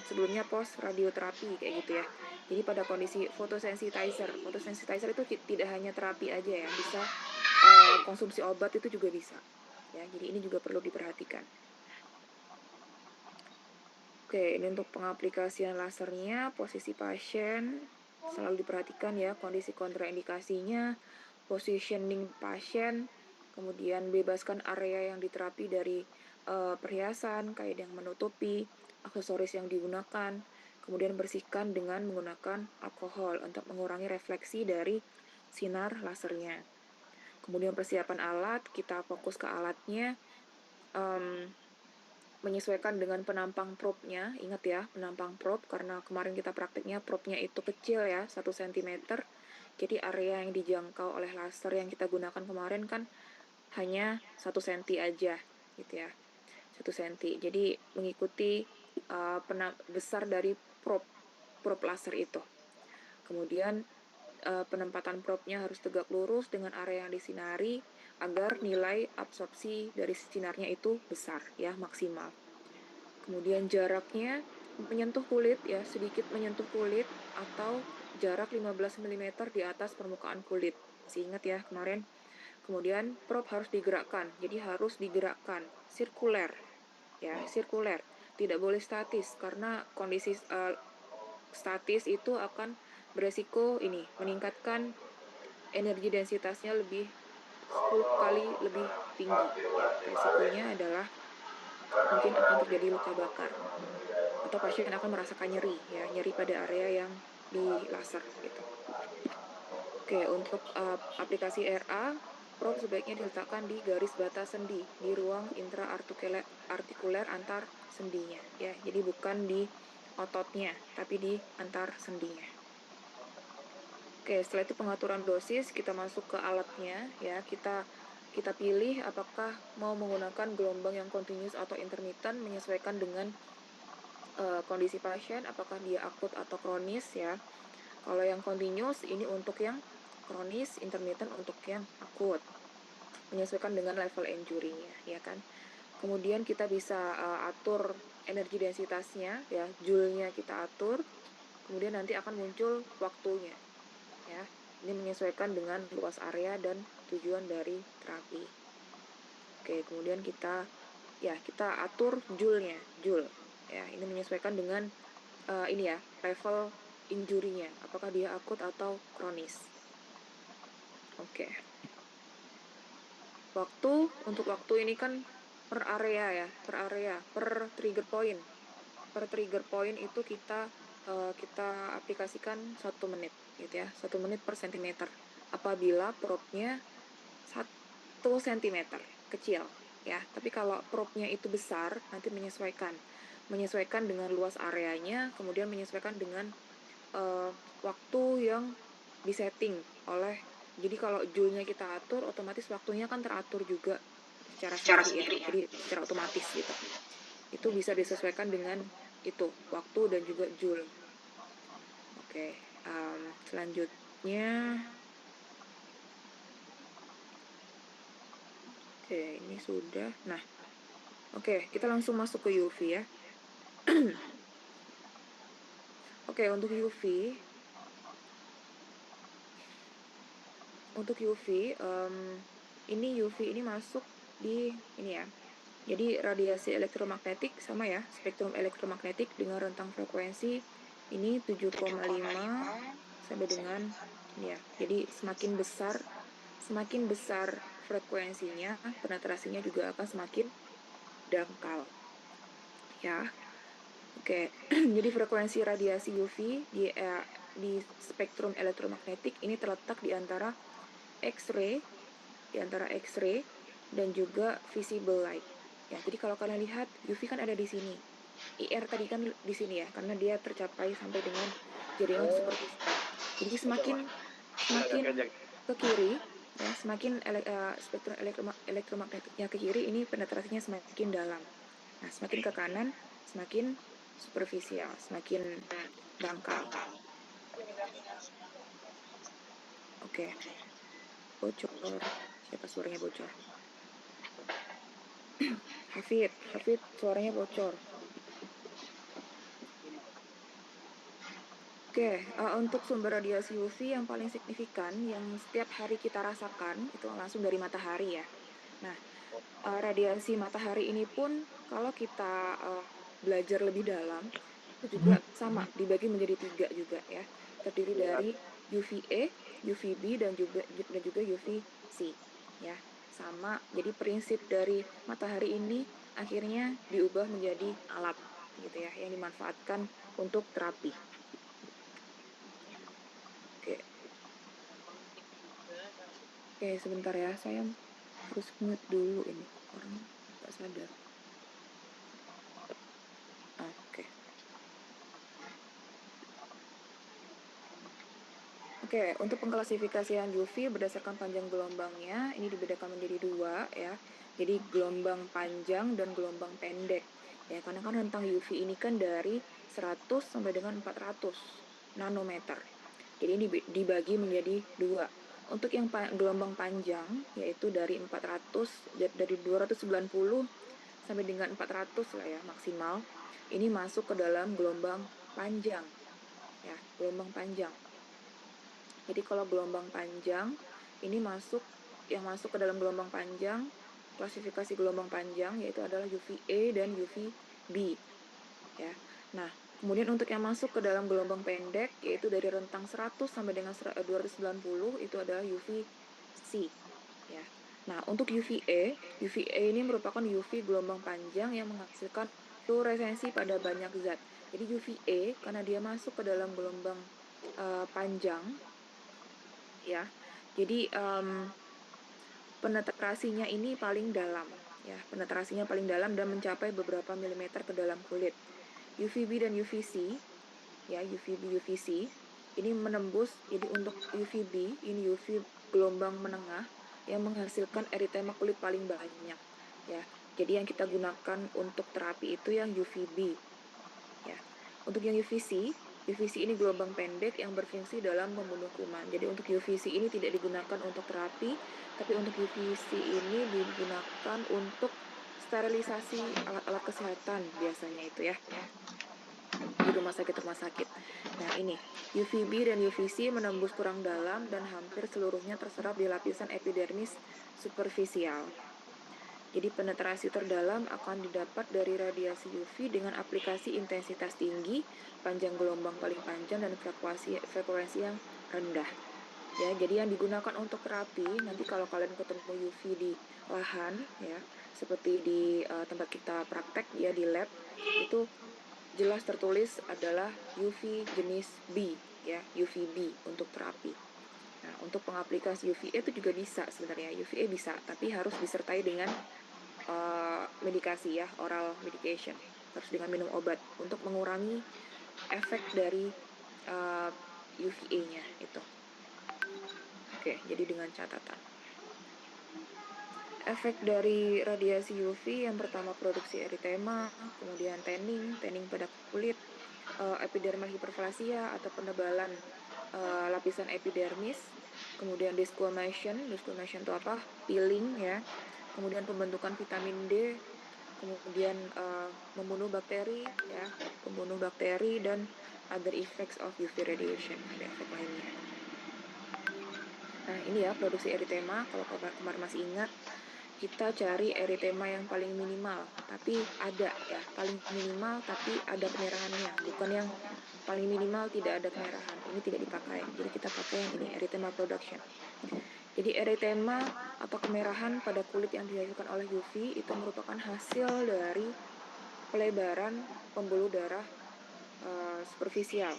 sebelumnya post radioterapi, kayak gitu, ya. Jadi pada kondisi photosensitizer itu tidak hanya terapi aja, ya, bisa konsumsi obat itu juga bisa, ya. Jadi ini juga perlu diperhatikan. Oke, ini untuk pengaplikasian lasernya. Posisi pasien selalu diperhatikan, ya, kondisi kontraindikasinya, positioning pasien, kemudian bebaskan area yang diterapi dari perhiasan, kayak yang menutupi, aksesoris yang digunakan, kemudian bersihkan dengan menggunakan alkohol untuk mengurangi refleksi dari sinar lasernya. Kemudian persiapan alat, kita fokus ke alatnya, menyesuaikan dengan penampang probe-nya. Ingat, ya, penampang probe, karena kemarin kita praktiknya probe-nya itu kecil, ya, 1 cm. Jadi area yang dijangkau oleh laser yang kita gunakan kemarin kan hanya 1 cm aja, gitu, ya. 1 cm. Jadi mengikuti besar dari probe laser itu. Kemudian penempatan probe-nya harus tegak lurus dengan area yang disinari agar nilai absorpsi dari sinarnya itu besar, ya, maksimal. Kemudian jaraknya menyentuh kulit ya, sedikit menyentuh kulit atau jarak 15 mm di atas permukaan kulit. Masih ingat ya kemarin? Kemudian probe harus digerakkan, jadi harus digerakkan, sirkuler, ya, sirkuler. Tidak boleh statis karena kondisi statis itu akan beresiko ini meningkatkan energi densitasnya lebih 10 kali lebih tinggi. Ya, resikonya adalah mungkin akan terjadi luka bakar atau pasien akan merasakan nyeri, ya, nyeri pada area yang di laser gitu. Oke, untuk aplikasi RA, probe sebaiknya diletakkan di garis batas sendi di ruang intraartikuler antar sendinya, ya. Jadi bukan di ototnya, tapi di antar sendinya. Oke, setelah itu pengaturan dosis, kita masuk ke alatnya, ya. Kita pilih apakah mau menggunakan gelombang yang continuous atau intermittent menyesuaikan dengan kondisi pasien, apakah dia akut atau kronis, ya. Kalau yang continuous ini untuk yang kronis, intermittent untuk yang akut. Menyesuaikan dengan level injury-nya, ya kan. Kemudian kita bisa atur energi densitasnya, ya, joule-nya kita atur. Kemudian nanti akan muncul waktunya, ya. Ini menyesuaikan dengan luas area dan tujuan dari terapi. Oke, kemudian kita atur joule-nya, joule. Ya, ini menyesuaikan dengan ini ya, level injury-nya, apakah dia akut atau kronis. Oke. Untuk waktu ini kan per area ya, per trigger point. Per trigger point itu kita aplikasikan 1 menit gitu ya, 1 menit per sentimeter. Apabila probe-nya 1 cm kecil ya, tapi kalau probe-nya itu besar nanti menyesuaikan dengan luas areanya, kemudian menyesuaikan dengan waktu yang disetting oleh, jadi kalau joule-nya kita atur, otomatis waktunya kan teratur juga secara sendiri ya, jadi secara otomatis gitu. Itu bisa disesuaikan dengan itu, waktu dan juga joule. Oke, selanjutnya, oke, ini sudah. Nah, oke, kita langsung masuk ke UV ya. Oke, untuk UV, ini UV ini masuk di ini ya. Jadi radiasi elektromagnetik sama ya, spektrum elektromagnetik dengan rentang frekuensi ini 7,5 sampai dengan ini ya. Jadi semakin besar frekuensinya, penetrasinya juga akan semakin dangkal. Ya. Oke. Jadi frekuensi radiasi UV di spektrum elektromagnetik ini terletak di antara X-ray dan juga visible light. Ya, jadi kalau kalian lihat UV kan ada di sini. IR tadi kan di sini ya, karena dia tercapai sampai dengan jaringan superficial. Jadi semakin ke kiri, ya, semakin spektrum elektromagnetiknya ke kiri, ini penetrasinya semakin dalam. Nah, semakin ke kanan, semakin superficial, semakin dangkal. Oke. Bocor. Siapa suaranya bocor? Hafid, suaranya bocor. Oke, untuk sumber radiasi UV yang paling signifikan, yang setiap hari kita rasakan, itu langsung dari matahari ya. Nah, radiasi matahari ini pun, kalau kita belajar lebih dalam, itu juga sama, dibagi menjadi 3 juga ya. Terdiri dari UVA, UVB, dan juga UVC. Ya, sama. Jadi prinsip dari matahari ini akhirnya diubah menjadi alat gitu ya, yang dimanfaatkan untuk terapi. Oke, sebentar ya, saya harus mute dulu ini, orang nggak sadar. Oke, untuk pengklasifikasian UV berdasarkan panjang gelombangnya, ini dibedakan menjadi 2 ya. Jadi gelombang panjang dan gelombang pendek. Ya, karena kan rentang UV ini kan dari 100 sampai dengan 400 nanometer. Jadi ini dibagi menjadi 2. Untuk yang gelombang panjang, yaitu dari 290 sampai dengan 400 lah ya maksimal, ini masuk ke dalam gelombang panjang, ya, gelombang panjang. Jadi kalau gelombang panjang ini yang masuk ke dalam gelombang panjang, klasifikasi gelombang panjang yaitu adalah UVA dan UVB, ya. Nah, kemudian untuk yang masuk ke dalam gelombang pendek yaitu dari rentang 100 sampai dengan 290 itu adalah UVC, ya. Nah, untuk UVA ini merupakan UV gelombang panjang yang menghasilkan fluoresensi pada banyak zat. Jadi UVA karena dia masuk ke dalam gelombang panjang, ya. Jadi penetrasinya ini paling dalam, ya. Penetrasinya paling dalam dan mencapai beberapa milimeter ke dalam kulit. UVB dan UVC, ya, UVB UVC ini menembus. Jadi untuk UVB ini UV gelombang menengah yang menghasilkan eritema kulit paling banyak, ya. Jadi yang kita gunakan untuk terapi itu yang UVB, ya. Untuk yang UVC ini gelombang pendek yang berfungsi dalam membunuh kuman. Jadi untuk UVC ini tidak digunakan untuk terapi, tapi untuk UVC ini digunakan untuk sterilisasi alat-alat kesehatan biasanya itu, ya, di rumah sakit. Nah, ini UVB dan UVC menembus kurang dalam dan hampir seluruhnya terserap di lapisan epidermis superficial. Jadi penetrasi terdalam akan didapat dari radiasi UV dengan aplikasi intensitas tinggi, panjang gelombang paling panjang, dan frekuensi yang rendah. Ya, jadi yang digunakan untuk terapi nanti kalau kalian ketemu UV di lahan, ya, seperti di tempat kita praktek, ya, di lab, itu jelas tertulis adalah UV jenis B, ya, UVB untuk terapi. Nah, untuk pengaplikasi UVA itu juga bisa sebenarnya, UVA bisa, tapi harus disertai dengan medikasi, ya, oral medication, harus dengan minum obat untuk mengurangi efek dari UVA-nya itu. Oke, jadi dengan catatan. Efek dari radiasi UV yang pertama produksi eritema, kemudian tanning pada kulit, epidermal hiperplasia atau penebalan lapisan epidermis, kemudian desquamation itu apa? Peeling, ya. Kemudian pembentukan vitamin D, kemudian membunuh bakteri, ya, pembunuh bakteri, dan other effects of UV radiation, ada efek lainnya. Nah, ini ya produksi eritema. Kalau kemarin masih ingat, kita cari eritema yang paling minimal, tapi ada, ya, paling minimal tapi ada kemerahannya, bukan yang paling minimal tidak ada kemerahan. Ini tidak dipakai. Jadi kita pakai yang ini, erythema production. Jadi eritema atau kemerahan pada kulit yang dihasilkan oleh UV itu merupakan hasil dari pelebaran pembuluh darah superficial,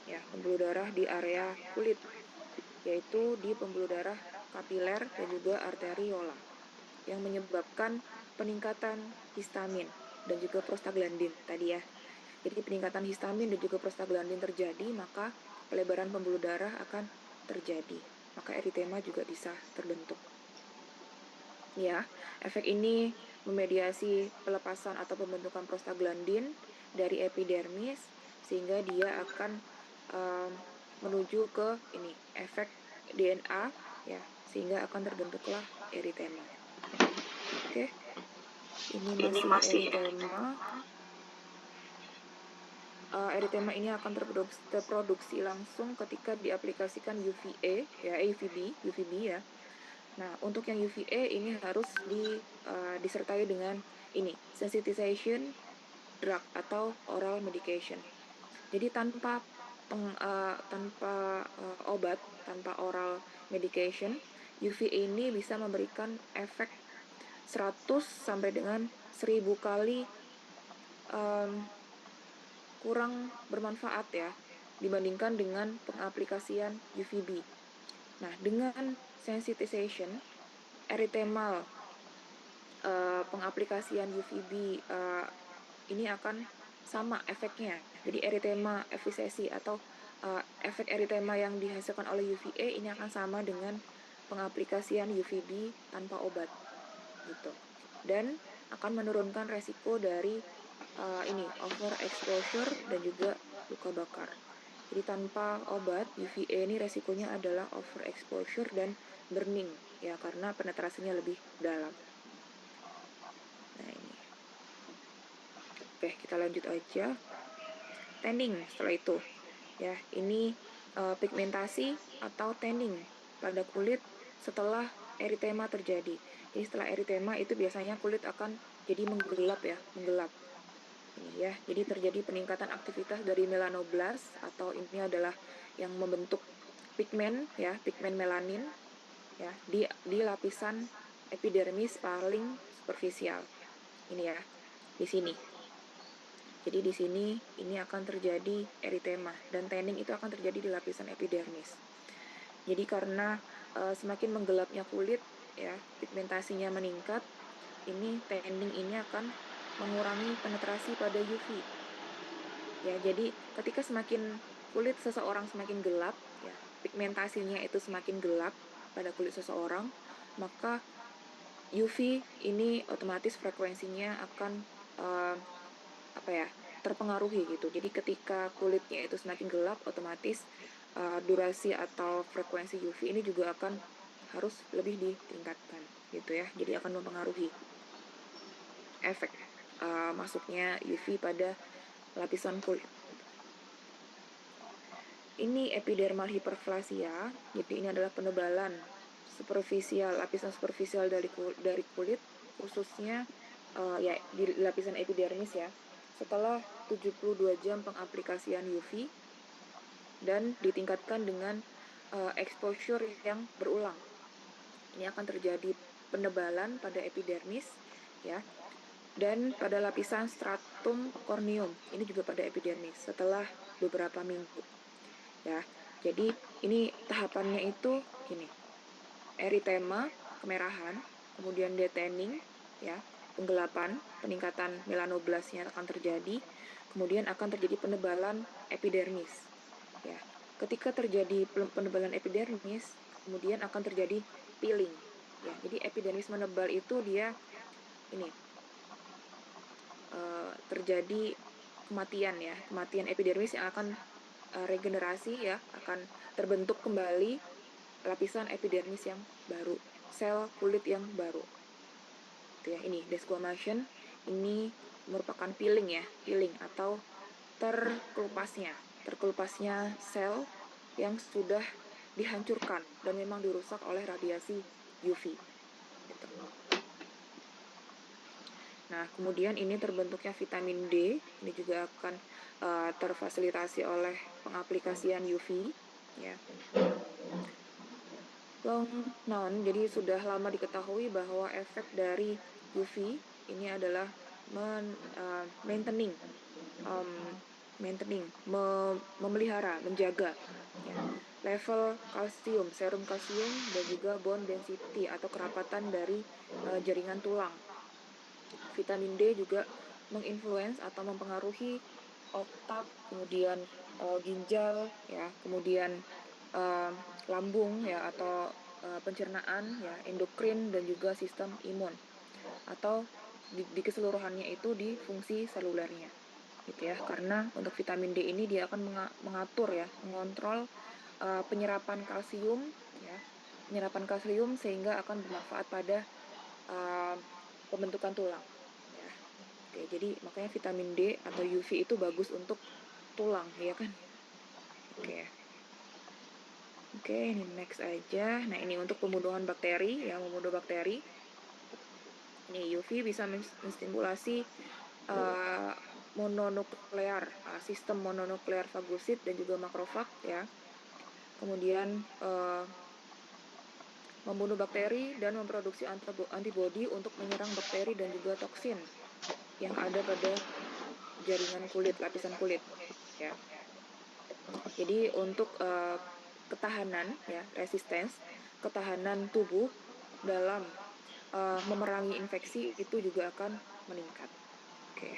ya, pembuluh darah di area kulit, yaitu di pembuluh darah kapiler dan juga arteriola, yang menyebabkan peningkatan histamin dan juga prostaglandin tadi, ya. Jadi peningkatan histamin dan juga prostaglandin terjadi, maka pelebaran pembuluh darah akan terjadi, maka eritema juga bisa terbentuk. Ya, efek ini memediasi pelepasan atau pembentukan prostaglandin dari epidermis sehingga dia akan menuju ke ini efek DNA, ya, sehingga akan terbentuklah eritema. Oke. Ini masih eritema. Eritema ini akan terproduksi langsung ketika diaplikasikan UVA, ya, UVB, ya. Nah, untuk yang UVA ini harus disertai dengan ini, sensitization drug atau oral medication. Jadi tanpa obat, tanpa oral medication, UVA ini bisa memberikan efek 100 sampai dengan 1000 kali kurang bermanfaat, ya, dibandingkan dengan pengaplikasian UVB. Nah, dengan sensitization, erythemal pengaplikasian UVB ini akan sama efeknya. Jadi erythema efisiensi atau efek erythema yang dihasilkan oleh UVA ini akan sama dengan pengaplikasian UVB tanpa obat, gitu. Dan akan menurunkan resiko dari ini overexposure dan juga luka bakar. Jadi tanpa obat, UVA ini resikonya adalah overexposure dan burning, ya, karena penetrasinya lebih dalam. Nah, ini. Oke, kita lanjut aja. Tanning setelah itu. Ya, ini pigmentasi atau tanning pada kulit setelah eritema terjadi. Jadi setelah eritema itu biasanya kulit akan jadi menggelap ya, menggelap. Ini ya, jadi terjadi peningkatan aktivitas dari melanoblast atau ini adalah yang membentuk pigmen ya, pigmen melanin ya di lapisan epidermis paling superficial. Ini ya, di sini. Jadi di sini ini akan terjadi eritema dan tanning itu akan terjadi di lapisan epidermis. Jadi karena semakin menggelapnya kulit ya, pigmentasinya meningkat, ini tanning ini akan mengurangi penetrasi pada UV. Ya, jadi ketika semakin kulit seseorang semakin gelap, ya, pigmentasinya itu semakin gelap pada kulit seseorang, maka UV ini otomatis frekuensinya akan terpengaruhi gitu. Jadi ketika kulitnya itu semakin gelap, otomatis durasi atau frekuensi UV ini juga akan harus lebih ditingkatkan gitu ya. Jadi akan mempengaruhi efek masuknya UV pada lapisan kulit. Ini epidermal hiperplasia, jadi ini adalah penebalan superficial, lapisan superficial dari kulit, khususnya ya di lapisan epidermis ya, setelah 72 jam pengaplikasian UV dan ditingkatkan dengan exposure yang berulang. Ini akan terjadi penebalan pada epidermis ya, dan pada lapisan stratum corneum, ini juga pada epidermis setelah beberapa minggu. Ya, jadi ini tahapannya itu gini. Eritema, kemerahan, kemudian detanning, ya, penggelapan, peningkatan melanoblastnya akan terjadi, kemudian akan terjadi penebalan epidermis. Ya, ketika terjadi penebalan epidermis, kemudian akan terjadi peeling. Ya, jadi epidermis menebal itu dia ini terjadi kematian ya, kematian epidermis yang akan regenerasi ya, akan terbentuk kembali lapisan epidermis yang baru, sel kulit yang baru. Itu ya, ini desquamation, ini merupakan peeling ya, peeling atau terkelupasnya sel yang sudah dihancurkan dan memang dirusak oleh radiasi UV. Gitu. Nah, kemudian ini terbentuknya vitamin D, ini juga akan terfasilitasi oleh pengaplikasian UV, ya. Long known, jadi sudah lama diketahui bahwa efek dari UV ini adalah memelihara, menjaga ya, level kalsium, serum kalsium, dan juga bone density atau kerapatan dari jaringan tulang. Vitamin D juga menginfluence atau mempengaruhi otak, kemudian ginjal, ya, kemudian lambung, ya, atau pencernaan, ya, endokrin, dan juga sistem imun, atau di keseluruhannya itu di fungsi selulernya, gitu ya. Karena untuk vitamin D ini dia akan mengatur, ya, mengontrol penyerapan kalsium, ya, penyerapan kalsium sehingga akan bermanfaat pada pembentukan tulang. Ya. Oke, jadi makanya vitamin D atau UV itu bagus untuk tulang, ya kan? Oke. Oke, ini next aja. Nah, ini untuk pembunuhan bakteri, ya, membunuh bakteri. Ini UV bisa menstimulasi mononuklear, sistem mononuklear fagosit dan juga makrofag, ya. Kemudian membunuh bakteri dan memproduksi antibodi untuk menyerang bakteri dan juga toksin yang ada pada jaringan kulit, lapisan kulit, ya. Jadi untuk ketahanan, ya, resistance, ketahanan tubuh dalam memerangi infeksi itu juga akan meningkat. Oke.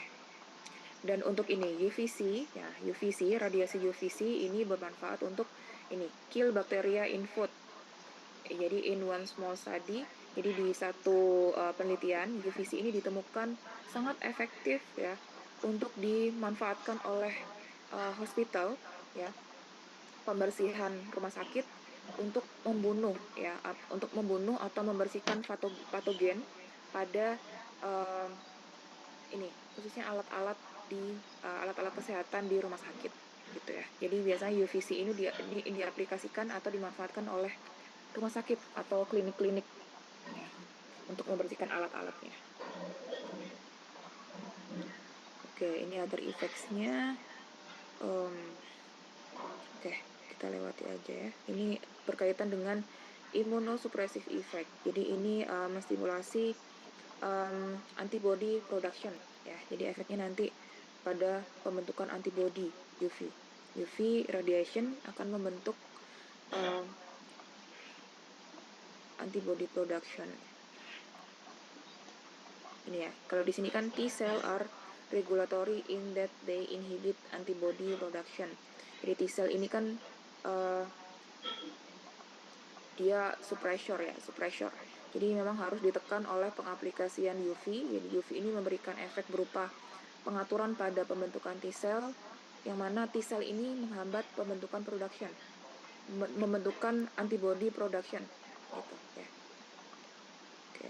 Dan untuk ini UVC, ya, UVC, radiasi UVC ini bermanfaat untuk ini kill bacteria in food. Jadi in one small study, jadi di satu penelitian UVC ini ditemukan sangat efektif ya untuk dimanfaatkan oleh hospital, ya, pembersihan rumah sakit untuk membunuh, ya, untuk membunuh atau membersihkan patogen pada ini khususnya alat-alat di alat-alat kesehatan di rumah sakit gitu ya. Jadi biasanya UVC ini diaplikasikan atau dimanfaatkan oleh rumah sakit atau klinik-klinik ya, untuk membersihkan alat-alatnya. Oke, ini other effects-nya. Oke, kita lewati aja ya. Ini berkaitan dengan immunosuppressive effect. Jadi ini menstimulasi antibody production ya. Jadi efeknya nanti pada pembentukan antibody UV. UV radiation akan membentuk antibody production. Ini ya. Kalau di sini kan T cell are regulatory in that they inhibit antibody production. Jadi T cell ini kan dia suppressor ya, suppressor. Jadi memang harus ditekan oleh pengaplikasian UV. Jadi UV ini memberikan efek berupa pengaturan pada pembentukan T cell, yang mana T cell ini menghambat pembentukan production, membentukan antibody production, gitu ya. Oke.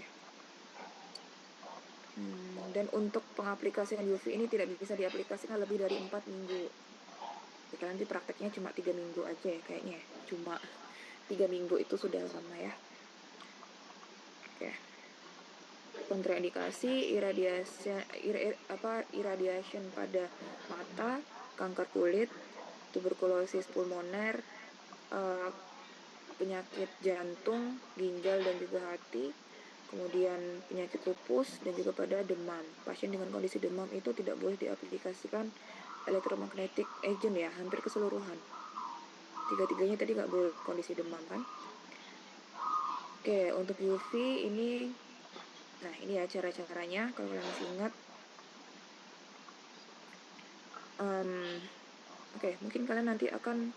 Dan untuk pengaplikasian UV ini tidak bisa diaplikasikan lebih dari 4 minggu. Jadi nanti prakteknya cuma 3 minggu aja ya kayaknya. Cuma 3 minggu itu sudah lama ya. Oke. Kontraindikasi irradiation pada mata, kanker kulit, tuberkulosis pulmoner, penyakit jantung, ginjal dan juga hati, kemudian penyakit lupus dan juga pada demam. Pasien dengan kondisi demam itu tidak boleh diaplikasikan electromagnetic agent ya, hampir keseluruhan. Tiga-tiganya tadi nggak boleh kondisi demam kan. Oke, untuk UV ini, nah ini ya cara-caranya kalau kalian masih ingat. Oke, mungkin kalian nanti akan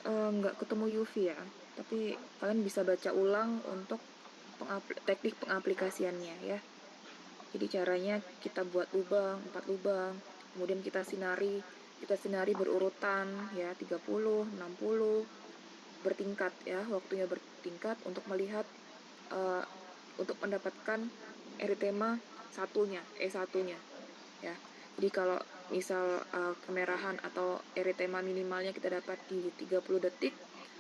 nggak ketemu UV ya, tapi kalian bisa baca ulang untuk teknik pengaplikasiannya ya. Jadi caranya kita buat lubang, 4 lubang, kemudian kita sinari berurutan ya, 30, 60, bertingkat ya, waktunya bertingkat untuk melihat untuk mendapatkan eritema satunya, E1-nya ya. Jadi kalau misal kemerahan atau eritema minimalnya kita dapat di 30 detik,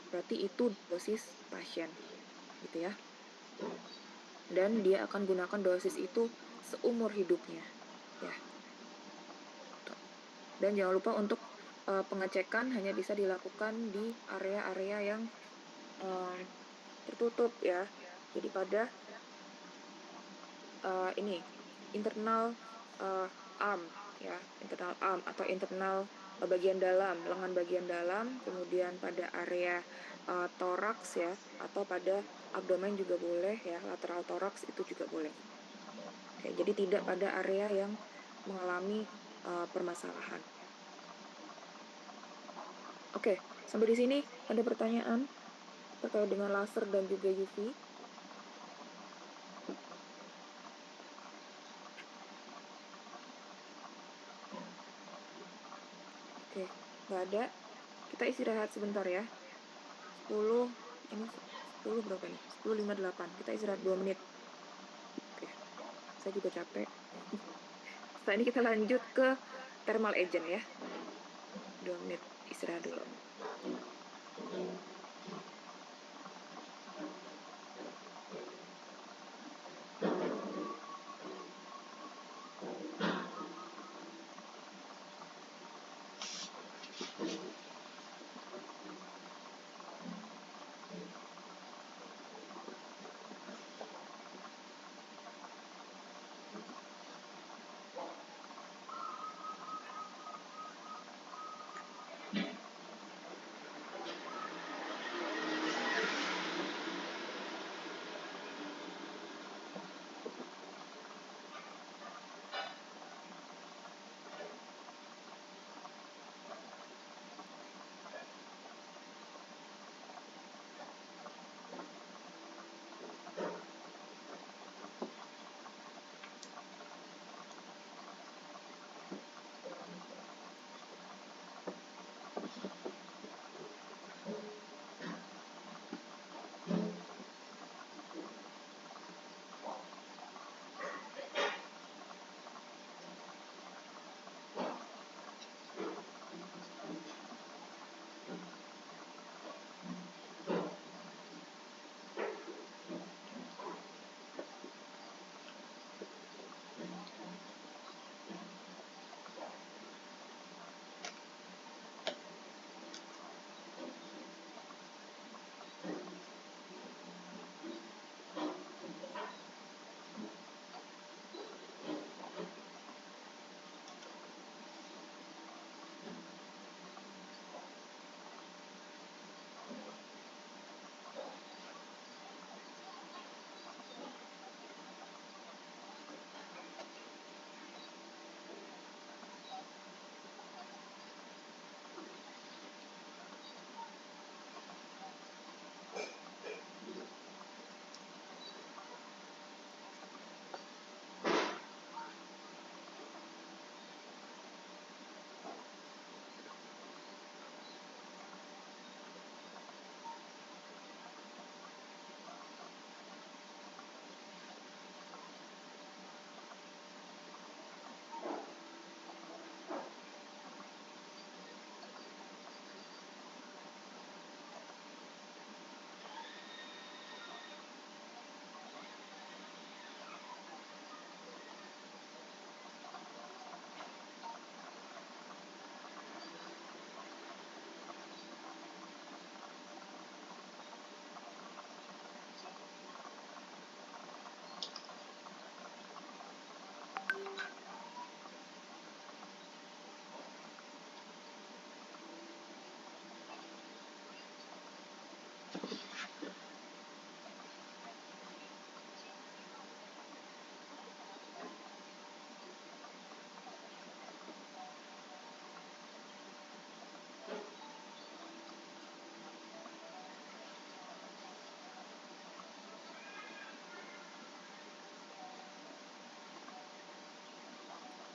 berarti itu dosis pasien gitu ya. Dan dia akan gunakan dosis itu seumur hidupnya ya. Dan jangan lupa untuk pengecekan hanya bisa dilakukan di area-area yang tertutup ya. Jadi pada ini internal arm ya, internal arm atau internal bagian dalam, lengan bagian dalam, kemudian pada area toraks ya, atau pada abdomen juga boleh ya, lateral toraks itu juga boleh. Oke, jadi tidak pada area yang mengalami permasalahan. Oke, sampai di sini ada pertanyaan terkait dengan laser dan juga UV? Oke, nggak ada. Kita istirahat sebentar ya. 10, ini 10 berapa nih? 10.58. Kita istirahat 2 menit. Oke, saya juga capek. Setelah ini kita lanjut ke thermal agent ya. 2 menit istirahat dulu.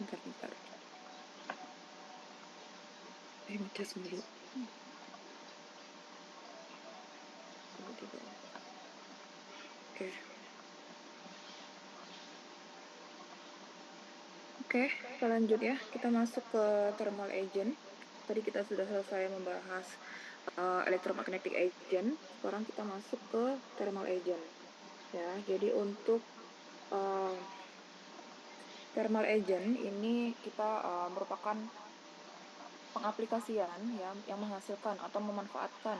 Bentar. Ngecas dulu. Tiba-tiba. Oke. Oke, kita lanjut ya. Kita masuk ke thermal agent. Tadi kita sudah selesai membahas electromagnetic agent. Sekarang kita masuk ke thermal agent. Ya, jadi untuk thermal agent ini kita merupakan pengaplikasian ya, yang menghasilkan atau memanfaatkan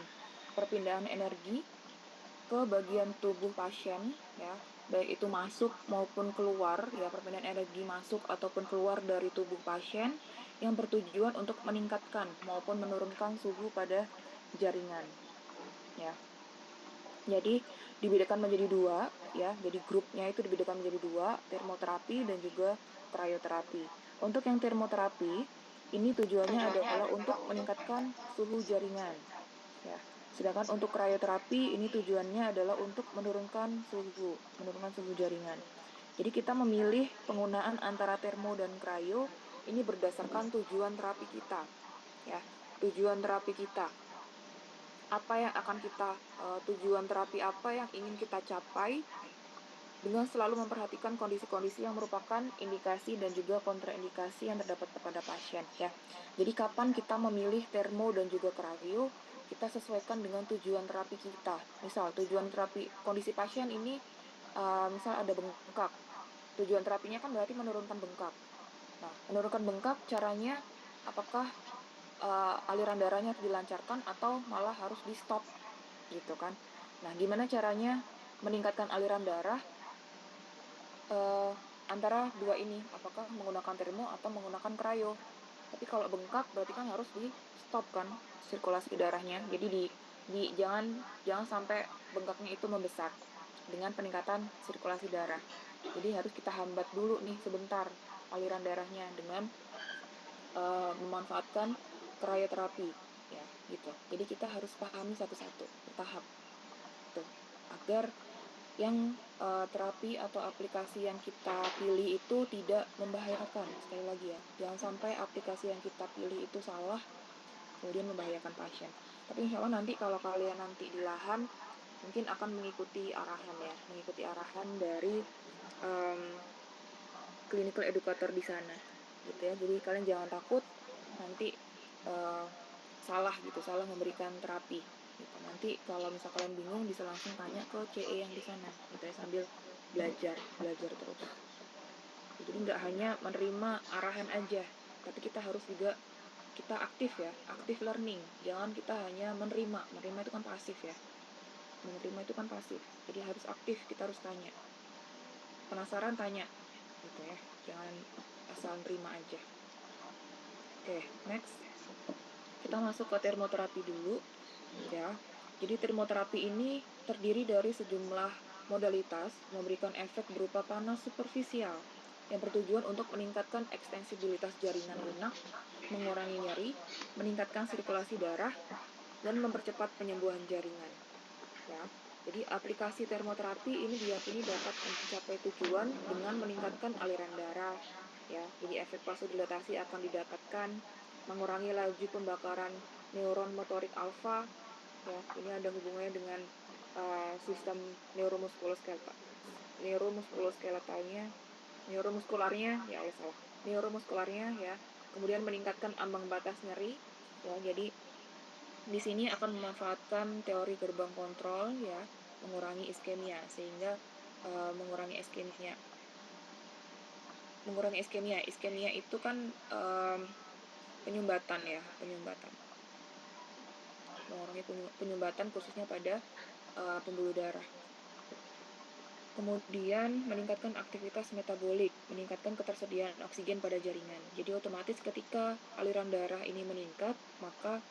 perpindahan energi ke bagian tubuh pasien ya, baik itu masuk maupun keluar ya, perpindahan energi masuk ataupun keluar dari tubuh pasien yang bertujuan untuk meningkatkan maupun menurunkan suhu pada jaringan ya. Jadi dibedakan menjadi dua ya, jadi grupnya itu dibedakan menjadi dua, termoterapi dan juga krioterapi. Untuk yang termoterapi ini tujuannya adalah untuk meningkatkan suhu jaringan ya. Sedangkan untuk krioterapi ini tujuannya adalah untuk menurunkan suhu jaringan. Jadi kita memilih penggunaan antara termo dan krio ini berdasarkan tujuan terapi kita ya. Tujuan terapi kita. Apa yang akan kita tujuan terapi apa yang ingin kita capai dengan selalu memperhatikan kondisi-kondisi yang merupakan indikasi dan juga kontraindikasi yang terdapat pada pasien ya. Jadi kapan kita memilih termo dan juga krio, kita sesuaikan dengan tujuan terapi kita. Misal tujuan terapi kondisi pasien ini misal ada bengkak. Tujuan terapinya kan berarti menurunkan bengkak. Nah, menurunkan bengkak caranya apakah aliran darahnya dilancarkan atau malah harus di stop gitu kan. Nah, gimana caranya meningkatkan aliran darah antara dua ini, apakah menggunakan termo atau menggunakan krio. Tapi kalau bengkak berarti kan harus di stop kan sirkulasi darahnya. Jadi jangan sampai bengkaknya itu membesar dengan peningkatan sirkulasi darah. Jadi harus kita hambat dulu nih sebentar aliran darahnya dengan memanfaatkan krioterapi ya gitu. Jadi kita harus pahami satu-satu bertahap tuh agar yang terapi atau aplikasi yang kita pilih itu tidak membahayakan. Sekali lagi ya, jangan sampai aplikasi yang kita pilih itu salah kemudian membahayakan pasien. Tapi insya Allah nanti kalau kalian nanti di lahan mungkin akan mengikuti arahan dari clinical educator di sana gitu ya. Jadi kalian jangan takut nanti salah memberikan terapi gitu. Nanti kalau misal kalian bingung bisa langsung tanya ke CE yang di sana gitu ya, sambil belajar terus. Jadi nggak hanya menerima arahan aja, tapi kita harus juga kita aktif ya, aktif learning. Jangan kita hanya menerima itu kan pasif ya. Menerima itu kan pasif, jadi harus aktif, kita harus tanya. Penasaran tanya gitu ya, jangan asal nerima aja. Oke, next. Kita masuk ke termoterapi dulu ya. Jadi termoterapi ini terdiri dari sejumlah modalitas memberikan efek berupa panas superficial yang bertujuan untuk meningkatkan ekstensibilitas jaringan lunak, mengurangi nyeri, meningkatkan sirkulasi darah, dan mempercepat penyembuhan jaringan. Ya. Jadi aplikasi termoterapi ini diyakini dapat mencapai tujuan dengan meningkatkan aliran darah. Ya. Jadi efek vasodilatasi akan didapatkan, mengurangi laju pembakaran neuron motorik alfa. Ya, ini ada hubungannya dengan sistem neuromuskularnya ya. Kemudian meningkatkan ambang batas nyeri. Ya, jadi di sini akan memanfaatkan teori gerbang kontrol ya, mengurangi iskemia sehingga mengurangi iskemia. Iskemia itu kan penyumbatan ya, mengurangi penyumbatan khususnya pada pembuluh darah. Kemudian meningkatkan aktivitas metabolik, meningkatkan ketersediaan oksigen pada jaringan. Jadi otomatis ketika aliran darah ini meningkat, maka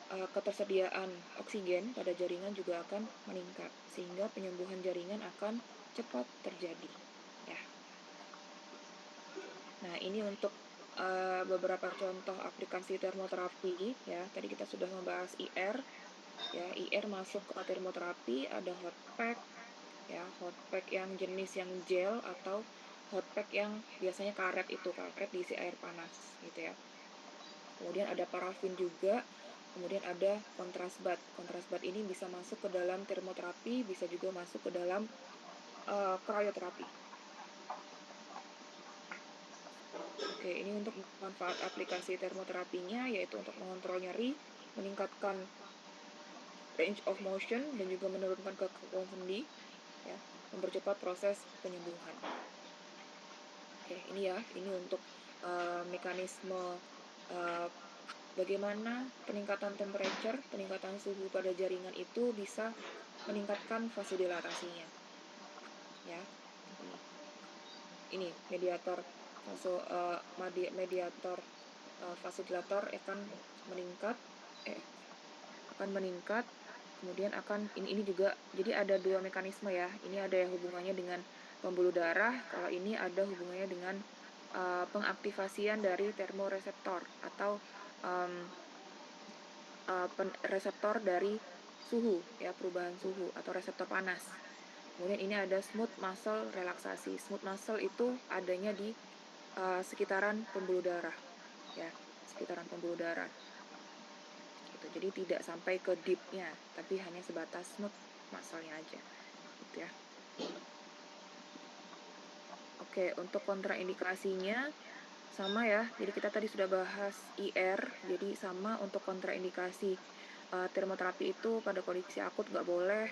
ketersediaan oksigen pada jaringan juga akan meningkat, sehingga penyembuhan jaringan akan cepat terjadi. Ya. Nah, ini untuk beberapa contoh aplikasi termoterapi ya. Tadi kita sudah membahas IR. Ya, IR masuk ke termoterapi, ada hot pack ya, hot pack yang jenis yang gel atau hot pack yang biasanya karet diisi air panas gitu ya. Kemudian ada parafin juga, kemudian ada kontras bat. Kontras bat ini bisa masuk ke dalam termoterapi, bisa juga masuk ke dalam krioterapi. Oke, ini untuk manfaat aplikasi termoterapinya, yaitu untuk mengontrol nyeri, meningkatkan range of motion, dan juga menurunkan kekakuan sendi, ya, mempercepat proses penyembuhan. Oke, ini untuk mekanisme bagaimana peningkatan temperature, peningkatan suhu pada jaringan itu bisa meningkatkan vasodilatasinya. Ya, ini mediator vasodilator akan meningkat, kemudian ini juga, jadi ada dua mekanisme ya. Ini ada yang hubungannya dengan pembuluh darah, kalau ini ada hubungannya dengan pengaktifasian dari termoreseptor atau reseptor dari suhu, ya, perubahan suhu atau reseptor panas. Kemudian ini ada smooth muscle relaksasi. Smooth muscle itu adanya di sekitaran pembuluh darah, ya, sekitaran pembuluh darah. Gitu. Jadi tidak sampai ke deep-nya, tapi hanya sebatas smooth muscle-nya aja, gitu ya. Oke, untuk kontraindikasinya sama ya. Jadi kita tadi sudah bahas IR, jadi sama untuk kontraindikasi termoterapi itu pada kondisi akut nggak boleh.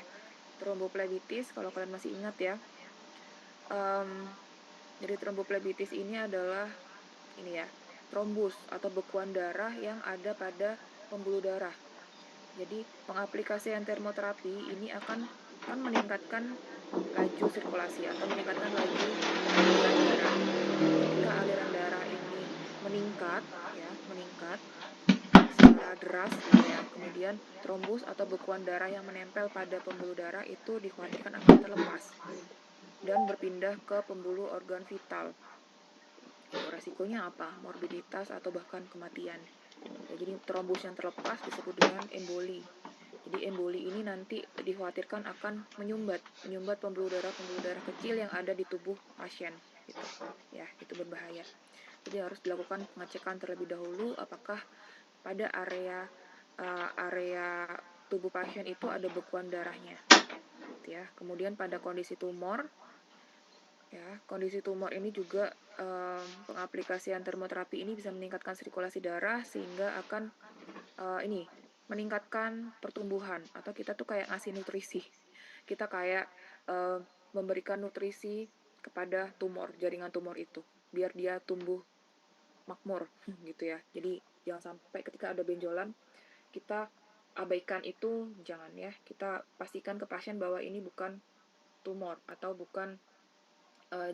Tromboflebitis, kalau kalian masih ingat ya. Jadi tromboflebitis ini adalah trombus atau bekuan darah yang ada pada pembuluh darah. Jadi pengaplikasian termoterapi ini akan meningkatkan laju sirkulasi atau meningkatkan laju aliran darah. Ketika aliran darah ini meningkat secara deras gitu ya, kemudian trombus atau bekuan darah yang menempel pada pembuluh darah itu dikhawatirkan akan terlepas dan berpindah ke pembuluh organ vital. Itu resikonya apa? Morbiditas atau bahkan kematian. Ya, jadi trombus yang terlepas disebut dengan emboli. Jadi emboli ini nanti dikhawatirkan akan menyumbat pembuluh darah kecil yang ada di tubuh pasien gitu. Ya, itu berbahaya. Jadi harus dilakukan pengecekan terlebih dahulu apakah pada area tubuh pasien itu ada bekuan darahnya. Gitu ya. Kemudian pada kondisi tumor, ya, kondisi tumor ini juga pengaplikasian termoterapi ini bisa meningkatkan sirkulasi darah sehingga akan meningkatkan pertumbuhan, atau kita tuh kayak ngasih nutrisi. Kita kayak memberikan nutrisi kepada jaringan tumor itu, biar dia tumbuh makmur gitu ya. Jadi jangan sampai ketika ada benjolan kita abaikan itu, jangan ya. Kita pastikan ke pasien bahwa ini bukan tumor atau bukan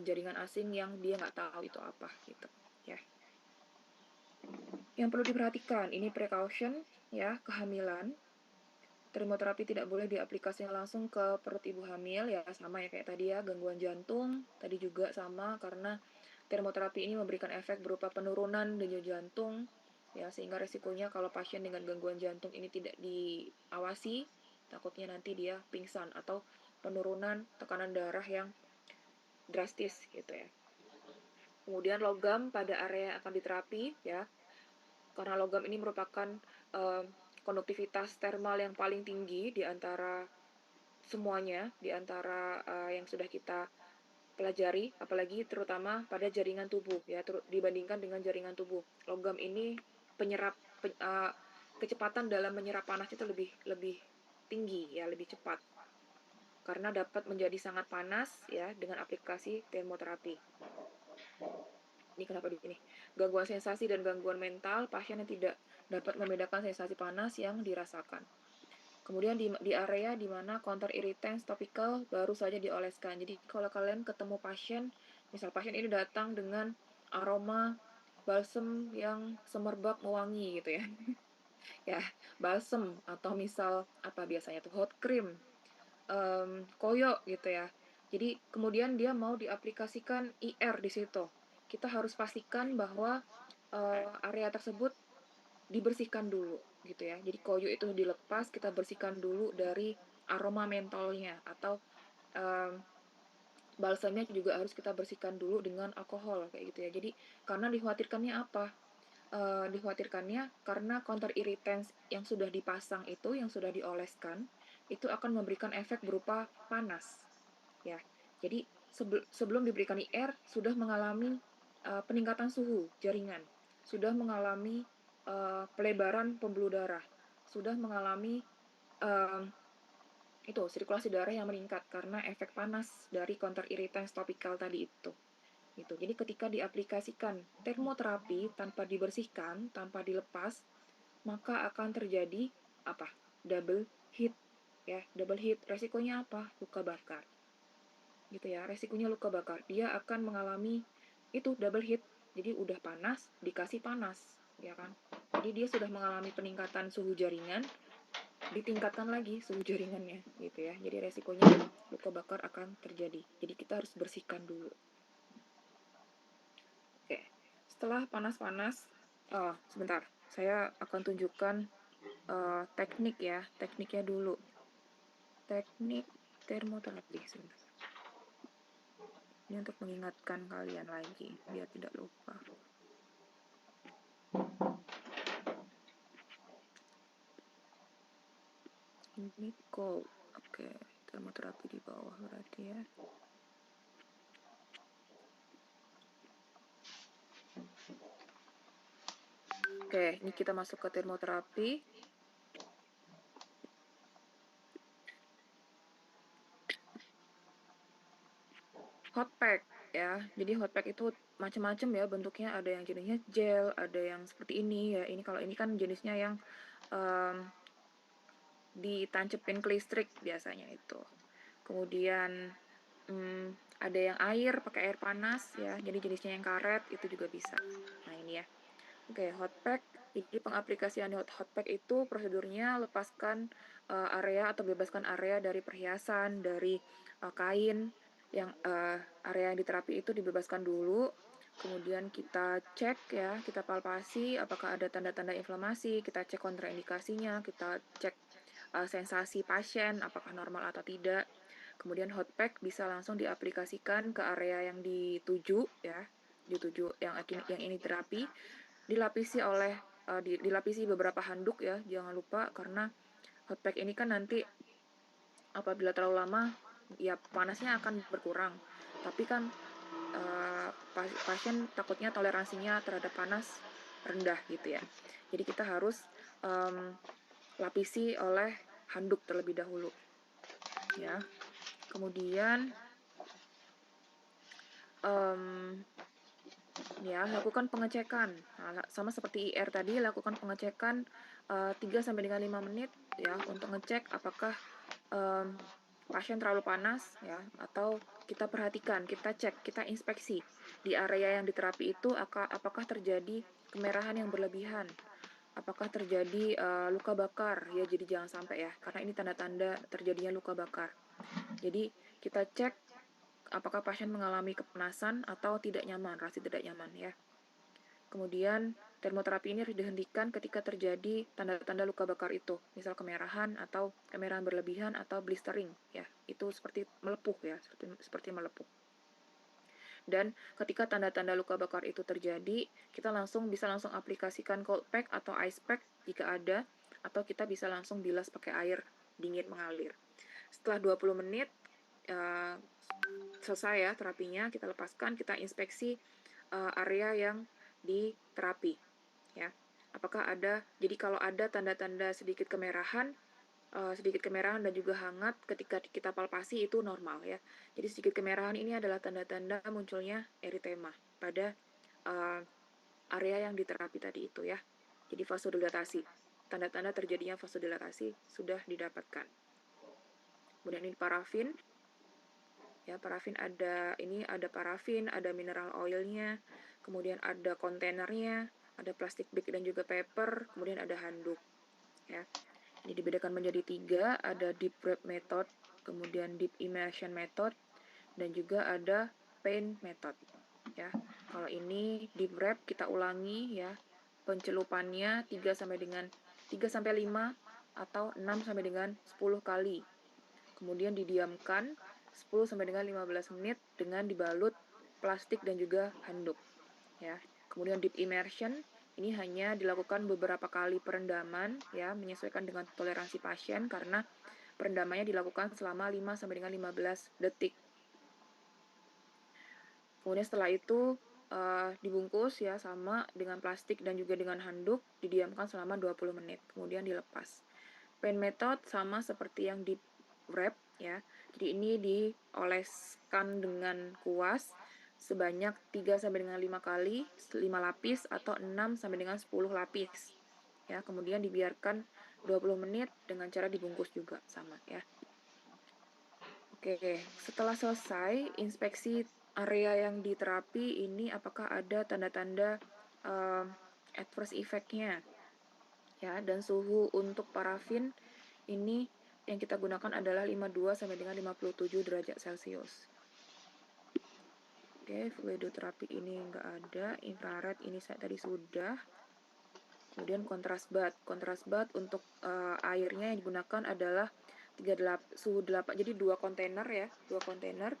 jaringan asing yang dia nggak tahu itu apa gitu ya. Yang perlu diperhatikan, ini precaution ya, kehamilan. Termoterapi tidak boleh diaplikasikan langsung ke perut ibu hamil ya, sama ya kayak tadi ya, gangguan jantung tadi juga sama, karena termoterapi ini memberikan efek berupa penurunan denyut jantung ya, sehingga resikonya kalau pasien dengan gangguan jantung ini tidak diawasi, takutnya nanti dia pingsan atau penurunan tekanan darah yang drastis gitu ya. Kemudian logam pada area yang akan diterapi ya, karena logam ini merupakan konduktivitas termal yang paling tinggi di antara semuanya, di antara yang sudah kita pelajari, apalagi terutama pada jaringan tubuh ya, dibandingkan dengan jaringan tubuh. Logam ini kecepatan dalam menyerap panas itu lebih tinggi ya, lebih cepat, karena dapat menjadi sangat panas ya dengan aplikasi termoterapi. Ini kenapa di sini? Gangguan sensasi dan gangguan mental, pasien yang tidak dapat membedakan sensasi panas yang dirasakan. Kemudian di area di mana counter irritants topikal baru saja dioleskan. Jadi kalau kalian ketemu pasien, misal pasien ini datang dengan aroma balsem yang semerbak mewangi gitu ya. Ya, balsem, atau misal apa biasanya tuh hot cream, koyo gitu ya. Jadi kemudian dia mau diaplikasikan IR di situ. Kita harus pastikan bahwa area tersebut dibersihkan dulu gitu ya. Jadi koyo itu dilepas, kita bersihkan dulu dari aroma mentolnya atau balsamnya juga harus kita bersihkan dulu dengan alkohol kayak gitu ya. Jadi karena dikhawatirkannya apa? Dikhawatirkannya karena counter irritants yang sudah dipasang itu, yang sudah dioleskan, itu akan memberikan efek berupa panas. Ya, jadi sebelum diberikan IR sudah mengalami peningkatan suhu jaringan, sudah mengalami pelebaran pembuluh darah, sudah mengalami itu sirkulasi darah yang meningkat karena efek panas dari counter irritants topikal tadi itu. Gitu. Jadi ketika diaplikasikan termoterapi tanpa dibersihkan, tanpa dilepas, maka akan terjadi apa? Double hit. Ya, double hit. Resikonya apa? Luka bakar. Gitu ya, resikonya luka bakar. Dia akan mengalami itu double hit. Jadi udah panas, dikasih panas, ya kan? Jadi dia sudah mengalami peningkatan suhu jaringan, ditingkatkan lagi suhu jaringannya gitu ya. Jadi resikonya luka bakar akan terjadi. Jadi kita harus bersihkan dulu. Oke. Setelah panas-panas, sebentar. Saya akan tunjukkan teknik ya, tekniknya dulu. Teknik termoterapi sebentar. Ini untuk mengingatkan kalian lagi biar tidak lupa. Ini cold. Oke, termoterapi di bawah berarti ya. Oke, ini kita masuk ke termoterapi. Hot pack ya. Jadi hot pack itu macam-macam ya bentuknya. Ada yang jenisnya gel, ada yang seperti ini ya. Ini kalau ini kan jenisnya yang ditancepin ke listrik biasanya itu. Kemudian ada yang air, pakai air panas ya. Jadi jenisnya yang karet itu juga bisa. Nah ini ya. Oke, hot pack. Jadi pengaplikasian hot pack itu prosedurnya lepaskan area atau bebaskan area dari perhiasan, dari kain yang area yang diterapi itu dibebaskan dulu. Kemudian kita cek ya, kita palpasi apakah ada tanda-tanda inflamasi, kita cek kontraindikasinya, kita cek sensasi pasien apakah normal atau tidak. Kemudian hot pack bisa langsung diaplikasikan ke area yang dituju ya, dituju yang ini terapi, dilapisi oleh dilapisi beberapa handuk ya, jangan lupa karena hot pack ini kan nanti apabila terlalu lama ya panasnya akan berkurang. Tapi kan pasien takutnya toleransinya terhadap panas rendah gitu ya. Jadi kita harus lapisi oleh handuk terlebih dahulu ya. Kemudian ya lakukan pengecekan. Nah, sama seperti IR tadi, lakukan pengecekan 3 sampai dengan 5 menit ya untuk ngecek apakah pasien terlalu panas ya, atau kita perhatikan, kita cek, kita inspeksi di area yang diterapi itu apakah terjadi kemerahan yang berlebihan. Apakah terjadi luka bakar ya, jadi jangan sampai ya, karena ini tanda-tanda terjadinya luka bakar. Jadi kita cek apakah pasien mengalami kepanasan atau tidak nyaman, rasa tidak nyaman ya. Kemudian termoterapi ini harus dihentikan ketika terjadi tanda-tanda luka bakar itu, misal kemerahan atau kemerahan berlebihan atau blistering ya. Itu seperti melepuh ya, seperti melepuh. Dan ketika tanda-tanda luka bakar itu terjadi, kita bisa langsung aplikasikan cold pack atau ice pack jika ada, atau kita bisa langsung bilas pakai air dingin mengalir. Setelah 20 menit selesai ya terapinya, kita lepaskan, kita inspeksi area yang diterapi ya. Apakah ada, jadi kalau ada tanda-tanda sedikit kemerahan dan juga hangat ketika kita palpasi itu normal ya. Jadi sedikit kemerahan ini adalah tanda-tanda munculnya eritema pada area yang diterapi tadi itu ya. Jadi vasodilatasi, tanda-tanda terjadinya vasodilatasi sudah didapatkan. Kemudian ini parafin. Ya, parafin ada parafin, ada mineral oilnya, kemudian ada kontainernya, ada plastik bag dan juga paper, kemudian ada handuk. Ya. Ini dibedakan menjadi 3, ada deep wrap method, kemudian deep immersion method, dan juga ada paint method. Ya, kalau ini deep wrap kita ulangi ya, pencelupannya 3 sampai 5 atau 6 sampai dengan 10 kali. Kemudian didiamkan 10 sampai dengan 15 menit dengan dibalut plastik dan juga handuk ya. Kemudian deep immersion ini hanya dilakukan beberapa kali perendaman ya, menyesuaikan dengan toleransi pasien karena perendamannya dilakukan selama 5 sampai dengan 15 detik. Kemudian setelah itu dibungkus ya sama dengan plastik dan juga dengan handuk, didiamkan selama 20 menit, kemudian dilepas. Pain method sama seperti yang di wrap ya. Jadi ini dioleskan dengan kuas sebanyak 3 sampai dengan 5 kali, 5 lapis atau 6 sampai dengan 10 lapis. Ya, kemudian dibiarkan 20 menit dengan cara dibungkus juga sama ya. Oke, setelah selesai inspeksi area yang diterapi ini apakah ada tanda-tanda adverse effect-nya ya, dan suhu untuk parafin ini yang kita gunakan adalah 52 sampai dengan 57 derajat Celcius. Oke, fluidoterapi ini enggak ada, infrared ini saya tadi sudah. Kemudian kontras bath. Kontras bath untuk airnya yang digunakan adalah 38 suhu 8. Jadi 2 kontainer ya, 2 kontainer.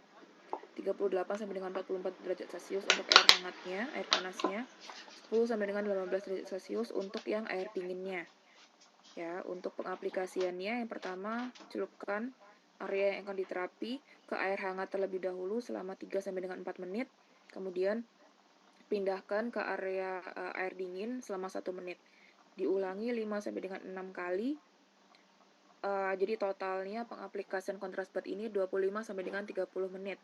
38 sampai dengan 44 derajat Celcius untuk air hangatnya, air panasnya. 10 sampai dengan 18 derajat Celcius untuk yang air dinginnya. Ya, untuk pengaplikasiannya yang pertama celupkan area yang akan diterapi ke air hangat terlebih dahulu selama 3 sampai dengan 4 menit. Kemudian pindahkan ke area air dingin selama 1 menit. Diulangi 5 sampai dengan 6 kali. Jadi totalnya pengaplikasian kontras bath ini 25 sampai dengan 30 menit.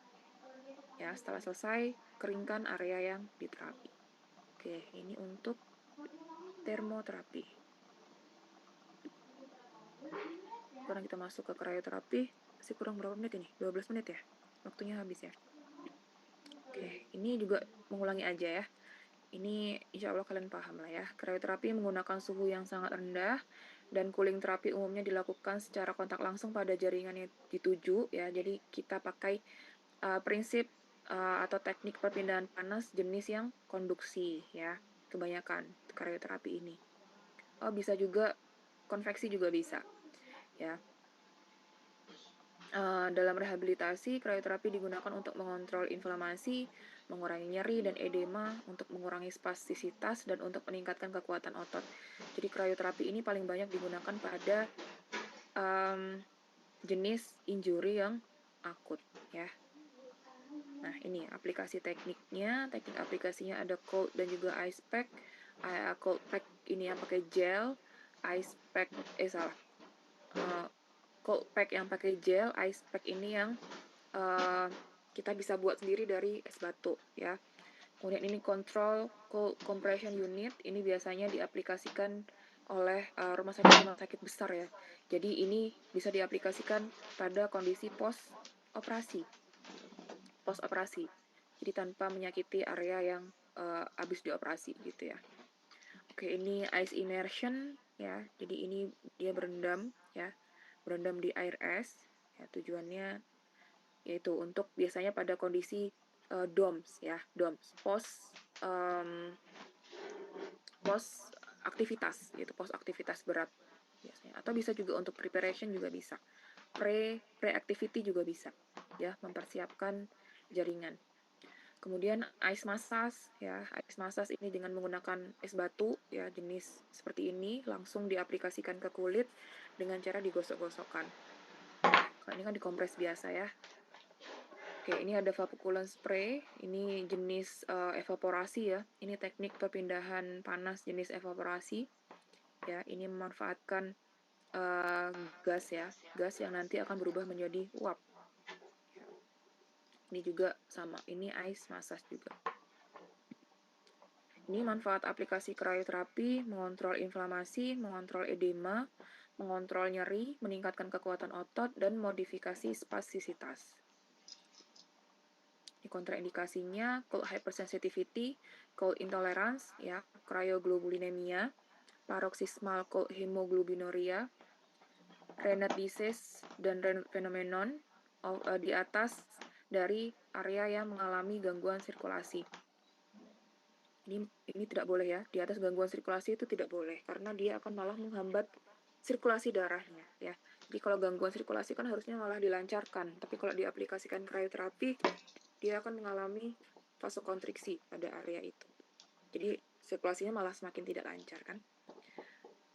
Ya, setelah selesai keringkan area yang diterapi. Oke, ini untuk termoterapi. Sekarang kita masuk ke krioterapi. Masih kurang berapa menit ini? 12 menit ya? Waktunya habis ya. Oke, ini juga mengulangi aja ya. Ini insya Allah kalian paham lah ya. Krioterapi menggunakan suhu yang sangat rendah dan cooling terapi umumnya dilakukan secara kontak langsung pada jaringan yang dituju ya. Jadi kita pakai prinsip atau teknik perpindahan panas jenis yang konduksi ya, kebanyakan krioterapi ini. Bisa juga konveksi juga bisa ya. Dalam rehabilitasi, krioterapi digunakan untuk mengontrol inflamasi, mengurangi nyeri dan edema, untuk mengurangi spastisitas, dan untuk meningkatkan kekuatan otot. Jadi krioterapi ini paling banyak digunakan pada jenis injury yang akut ya. Nah, ini aplikasi tekniknya. Teknik aplikasinya ada cold dan juga ice pack. Cold pack ini yang pakai gel, ice pack cold pack yang pakai gel, ice pack ini yang kita bisa buat sendiri dari es batu ya. Kemudian ini control cold compression unit, ini biasanya diaplikasikan oleh rumah sakit besar ya. Jadi ini bisa diaplikasikan pada kondisi post operasi. Jadi tanpa menyakiti area yang habis dioperasi gitu ya. Oke, ini ice immersion ya. Jadi ini dia berendam ya. Berendam di air es ya, tujuannya yaitu untuk biasanya pada kondisi DOMS ya, DOMS post aktivitas gitu, post aktivitas berat biasanya, atau bisa juga untuk preparation juga bisa, pre-activity juga bisa ya, mempersiapkan jaringan. Kemudian ice massage ya, ice massage ini dengan menggunakan es batu ya, jenis seperti ini langsung diaplikasikan ke kulit dengan cara digosok-gosokkan. Kalau ini kan dikompres biasa ya. Oke, ini ada vapokulan spray, ini jenis evaporasi ya. Ini teknik perpindahan panas jenis evaporasi. Ya, ini memanfaatkan gas ya, gas yang nanti akan berubah menjadi uap. Ini juga sama, ini ice massage juga. Ini manfaat aplikasi krioterapi, mengontrol inflamasi, mengontrol edema, mengontrol nyeri, meningkatkan kekuatan otot, dan modifikasi spastisitas. Di kontraindikasinya, cold hypersensitivity, cold intolerance, ya, cryoglobulinemia, paroxysmal cold hemoglobinuria, Raynaud disease, dan phenomenon di atas dari area yang mengalami gangguan sirkulasi. Ini tidak boleh ya, di atas gangguan sirkulasi itu tidak boleh, karena dia akan malah menghambat sirkulasi darahnya ya. Jadi kalau gangguan sirkulasi kan harusnya malah dilancarkan, tapi kalau diaplikasikan krioterapi, dia akan mengalami vasokonstriksi pada area itu. Jadi sirkulasinya malah semakin tidak lancar kan.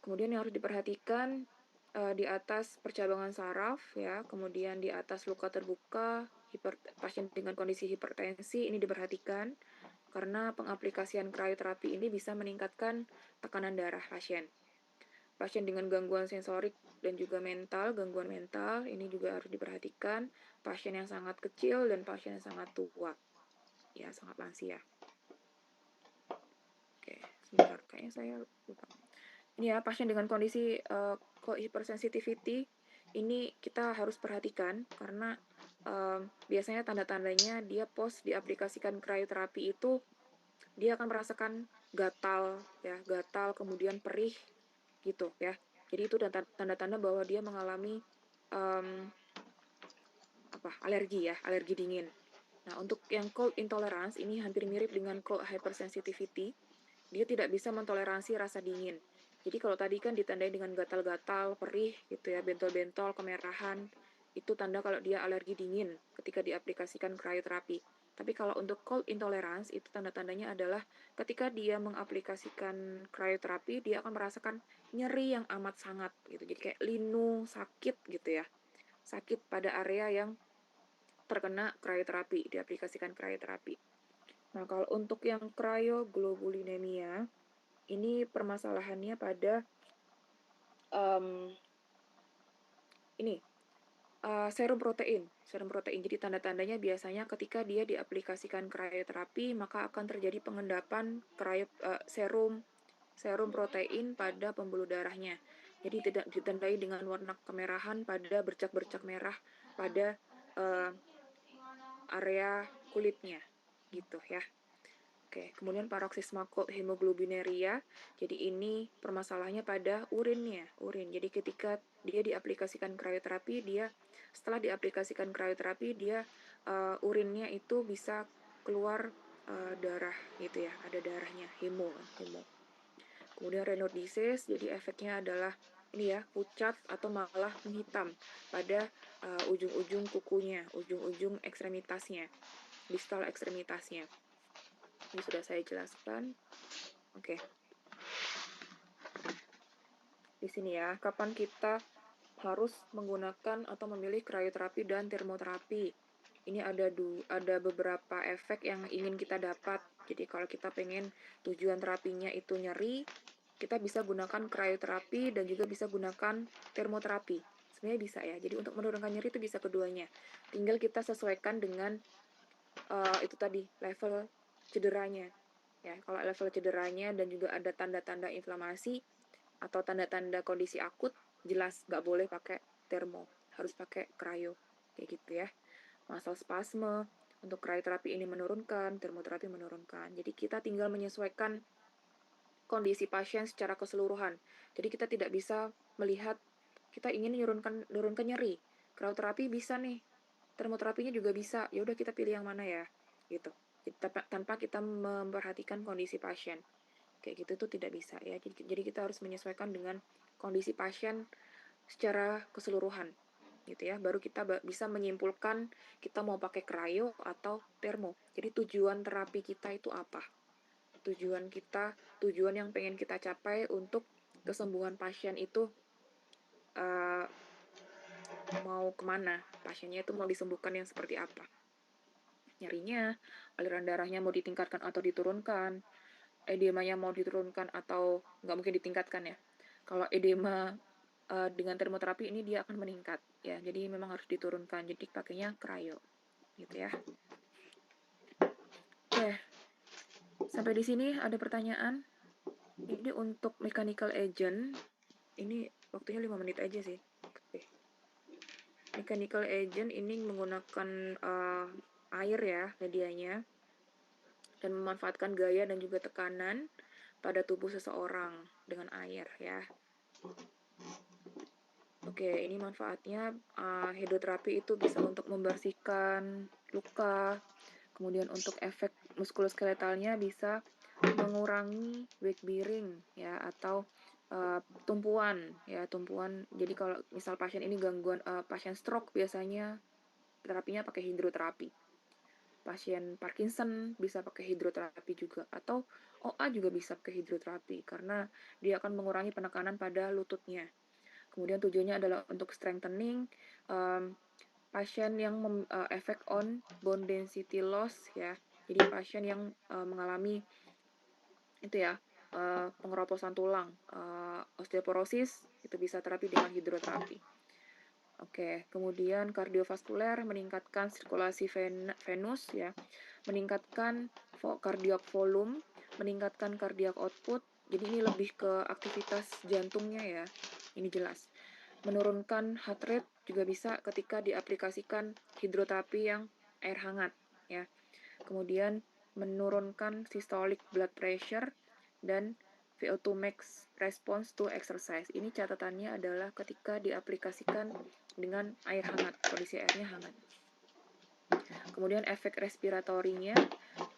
Kemudian yang harus diperhatikan di atas percabangan saraf ya, kemudian di atas luka terbuka, pasien dengan kondisi hipertensi ini diperhatikan karena pengaplikasian krioterapi ini bisa meningkatkan tekanan darah pasien. Pasien dengan gangguan sensorik dan juga mental, gangguan mental ini juga harus diperhatikan. Pasien yang sangat kecil dan pasien yang sangat tua, ya sangat lansia. Oke, sebentar, kayaknya saya lupa. Ini ya, pasien dengan kondisi hypersensitivity ini kita harus perhatikan karena biasanya tanda-tandanya dia post diaplikasikan krioterapi itu dia akan merasakan gatal ya, gatal kemudian perih gitu ya. Jadi itu tanda-tanda bahwa dia mengalami alergi ya, alergi dingin. Nah, untuk yang cold intolerance ini hampir mirip dengan cold hypersensitivity. Dia tidak bisa mentoleransi rasa dingin. Jadi kalau tadi kan ditandai dengan gatal-gatal, perih gitu ya, bentol-bentol, kemerahan, itu tanda kalau dia alergi dingin ketika diaplikasikan krioterapi. Tapi kalau untuk cold intolerance, itu tanda-tandanya adalah ketika dia mengaplikasikan krioterapi, dia akan merasakan nyeri yang amat sangat gitu. Jadi kayak linu, sakit gitu ya. Sakit pada area yang terkena krioterapi, diaplikasikan krioterapi. Nah, kalau untuk yang cryoglobulinemia, ini permasalahannya pada serum protein. Serum protein. Jadi tanda-tandanya biasanya ketika dia diaplikasikan krioterapi, maka akan terjadi pengendapan serum protein pada pembuluh darahnya. Jadi tidak ditandai dengan warna kemerahan pada bercak-bercak merah pada area kulitnya, gitu ya. Oke, kemudian paroxysmal cold hemoglobinuria. Jadi ini permasalahannya pada urinnya, urin. Jadi ketika dia diaplikasikan krioterapi, setelah diaplikasikan krioterapi, urinnya itu bisa keluar darah gitu ya, ada darahnya, hemo. Kemudian Raynaud disease, jadi efeknya adalah ini ya, pucat atau malah menghitam pada ujung-ujung kukunya, ujung-ujung ekstremitasnya, distal ekstremitasnya. Ini sudah saya jelaskan. Oke. Di sini ya, kapan kita harus menggunakan atau memilih krioterapi dan termoterapi. Ini ada beberapa efek yang ingin kita dapat. Jadi kalau kita pengen tujuan terapinya itu nyeri, kita bisa gunakan krioterapi dan juga bisa gunakan termoterapi. Sebenarnya bisa ya. Jadi untuk menurunkan nyeri itu bisa keduanya. Tinggal kita sesuaikan dengan itu tadi level cederanya. Ya, kalau level cederanya dan juga ada tanda-tanda inflamasi atau tanda-tanda kondisi akut, jelas nggak boleh pakai termo, harus pakai cryo, kayak gitu ya. Muscle spasme, untuk krioterapi ini menurunkan, termoterapi menurunkan. Jadi kita tinggal menyesuaikan kondisi pasien secara keseluruhan. Jadi kita tidak bisa melihat kita ingin menurunkan nyeri. Krioterapi bisa nih, termoterapinya juga bisa. Ya udah kita pilih yang mana ya, gitu. Tanpa kita memperhatikan kondisi pasien. Kayak gitu tuh tidak bisa ya. Jadi kita harus menyesuaikan dengan kondisi pasien secara keseluruhan gitu ya. Baru kita bisa menyimpulkan kita mau pakai cryo atau termo. Jadi tujuan terapi kita itu apa? Tujuan yang pengen kita capai untuk kesembuhan pasien itu mau kemana? Pasiennya itu mau disembuhkan yang seperti apa? Nyerinya, aliran darahnya mau ditingkatkan atau diturunkan, edemanya mau diturunkan atau nggak mungkin ditingkatkan ya. Kalau edema dengan termoterapi ini dia akan meningkat ya, jadi memang harus diturunkan. Jadi pakainya cryo, gitu ya. Oke, sampai di sini ada pertanyaan. Ini untuk mechanical agent, ini waktunya 5 menit aja sih. Oke. Mechanical agent ini menggunakan air ya medianya dan memanfaatkan gaya dan juga tekanan pada tubuh seseorang dengan air ya. Oke, ini manfaatnya hidroterapi itu bisa untuk membersihkan luka, kemudian untuk efek muskuloskeletalnya bisa mengurangi weight bearing ya atau tumpuan ya, tumpuan. Jadi kalau misal pasien ini gangguan pasien stroke biasanya terapinya pakai hidroterapi. Pasien Parkinson bisa pakai hidroterapi juga, atau OA juga bisa pakai hidroterapi karena dia akan mengurangi penekanan pada lututnya. Kemudian tujuannya adalah untuk strengthening pasien yang efek on bone density loss ya. Jadi pasien yang mengalami itu ya, pengeroposan tulang, osteoporosis, itu bisa terapi dengan hidroterapi. Oke, kemudian kardiovaskuler meningkatkan sirkulasi venus ya, meningkatkan cardiac volume, meningkatkan cardiac output. Jadi ini lebih ke aktivitas jantungnya ya. Ini jelas. Menurunkan heart rate juga bisa ketika diaplikasikan hidroterapi yang air hangat ya. Kemudian menurunkan systolic blood pressure dan VO2 max response to exercise. Ini catatannya adalah ketika diaplikasikan dengan air hangat, kondisi airnya hangat. Kemudian efek respiratorinya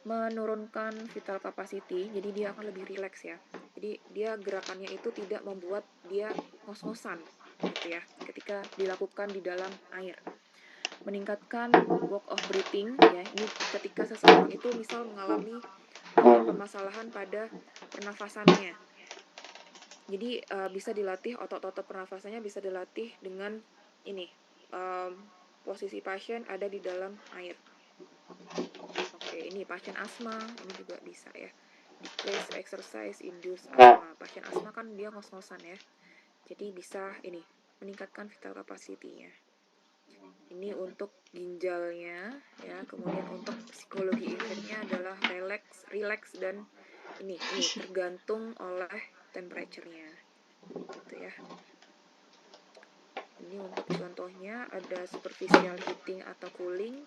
menurunkan vital capacity, jadi dia akan lebih rileks ya. Jadi dia gerakannya itu tidak membuat dia ngos-ngosan gitu ya, ketika dilakukan di dalam air. Meningkatkan work of breathing ya, ini ketika seseorang itu misal mengalami permasalahan pada pernafasannya. Jadi bisa dilatih, otot-otot pernafasannya bisa dilatih dengan ini, posisi pasien ada di dalam air. Oke, ini pasien asma, ini juga bisa ya. Decrease exercise induce asthma. Pasien asma kan dia ngos-ngosan ya. Jadi bisa ini, meningkatkan vital capacity-nya. Ini untuk ginjalnya ya, kemudian untuk psikologi efeknya adalah relax dan ini tergantung oleh temperature-nya. Gitu ya. Ini untuk contohnya ada superficial heating atau cooling,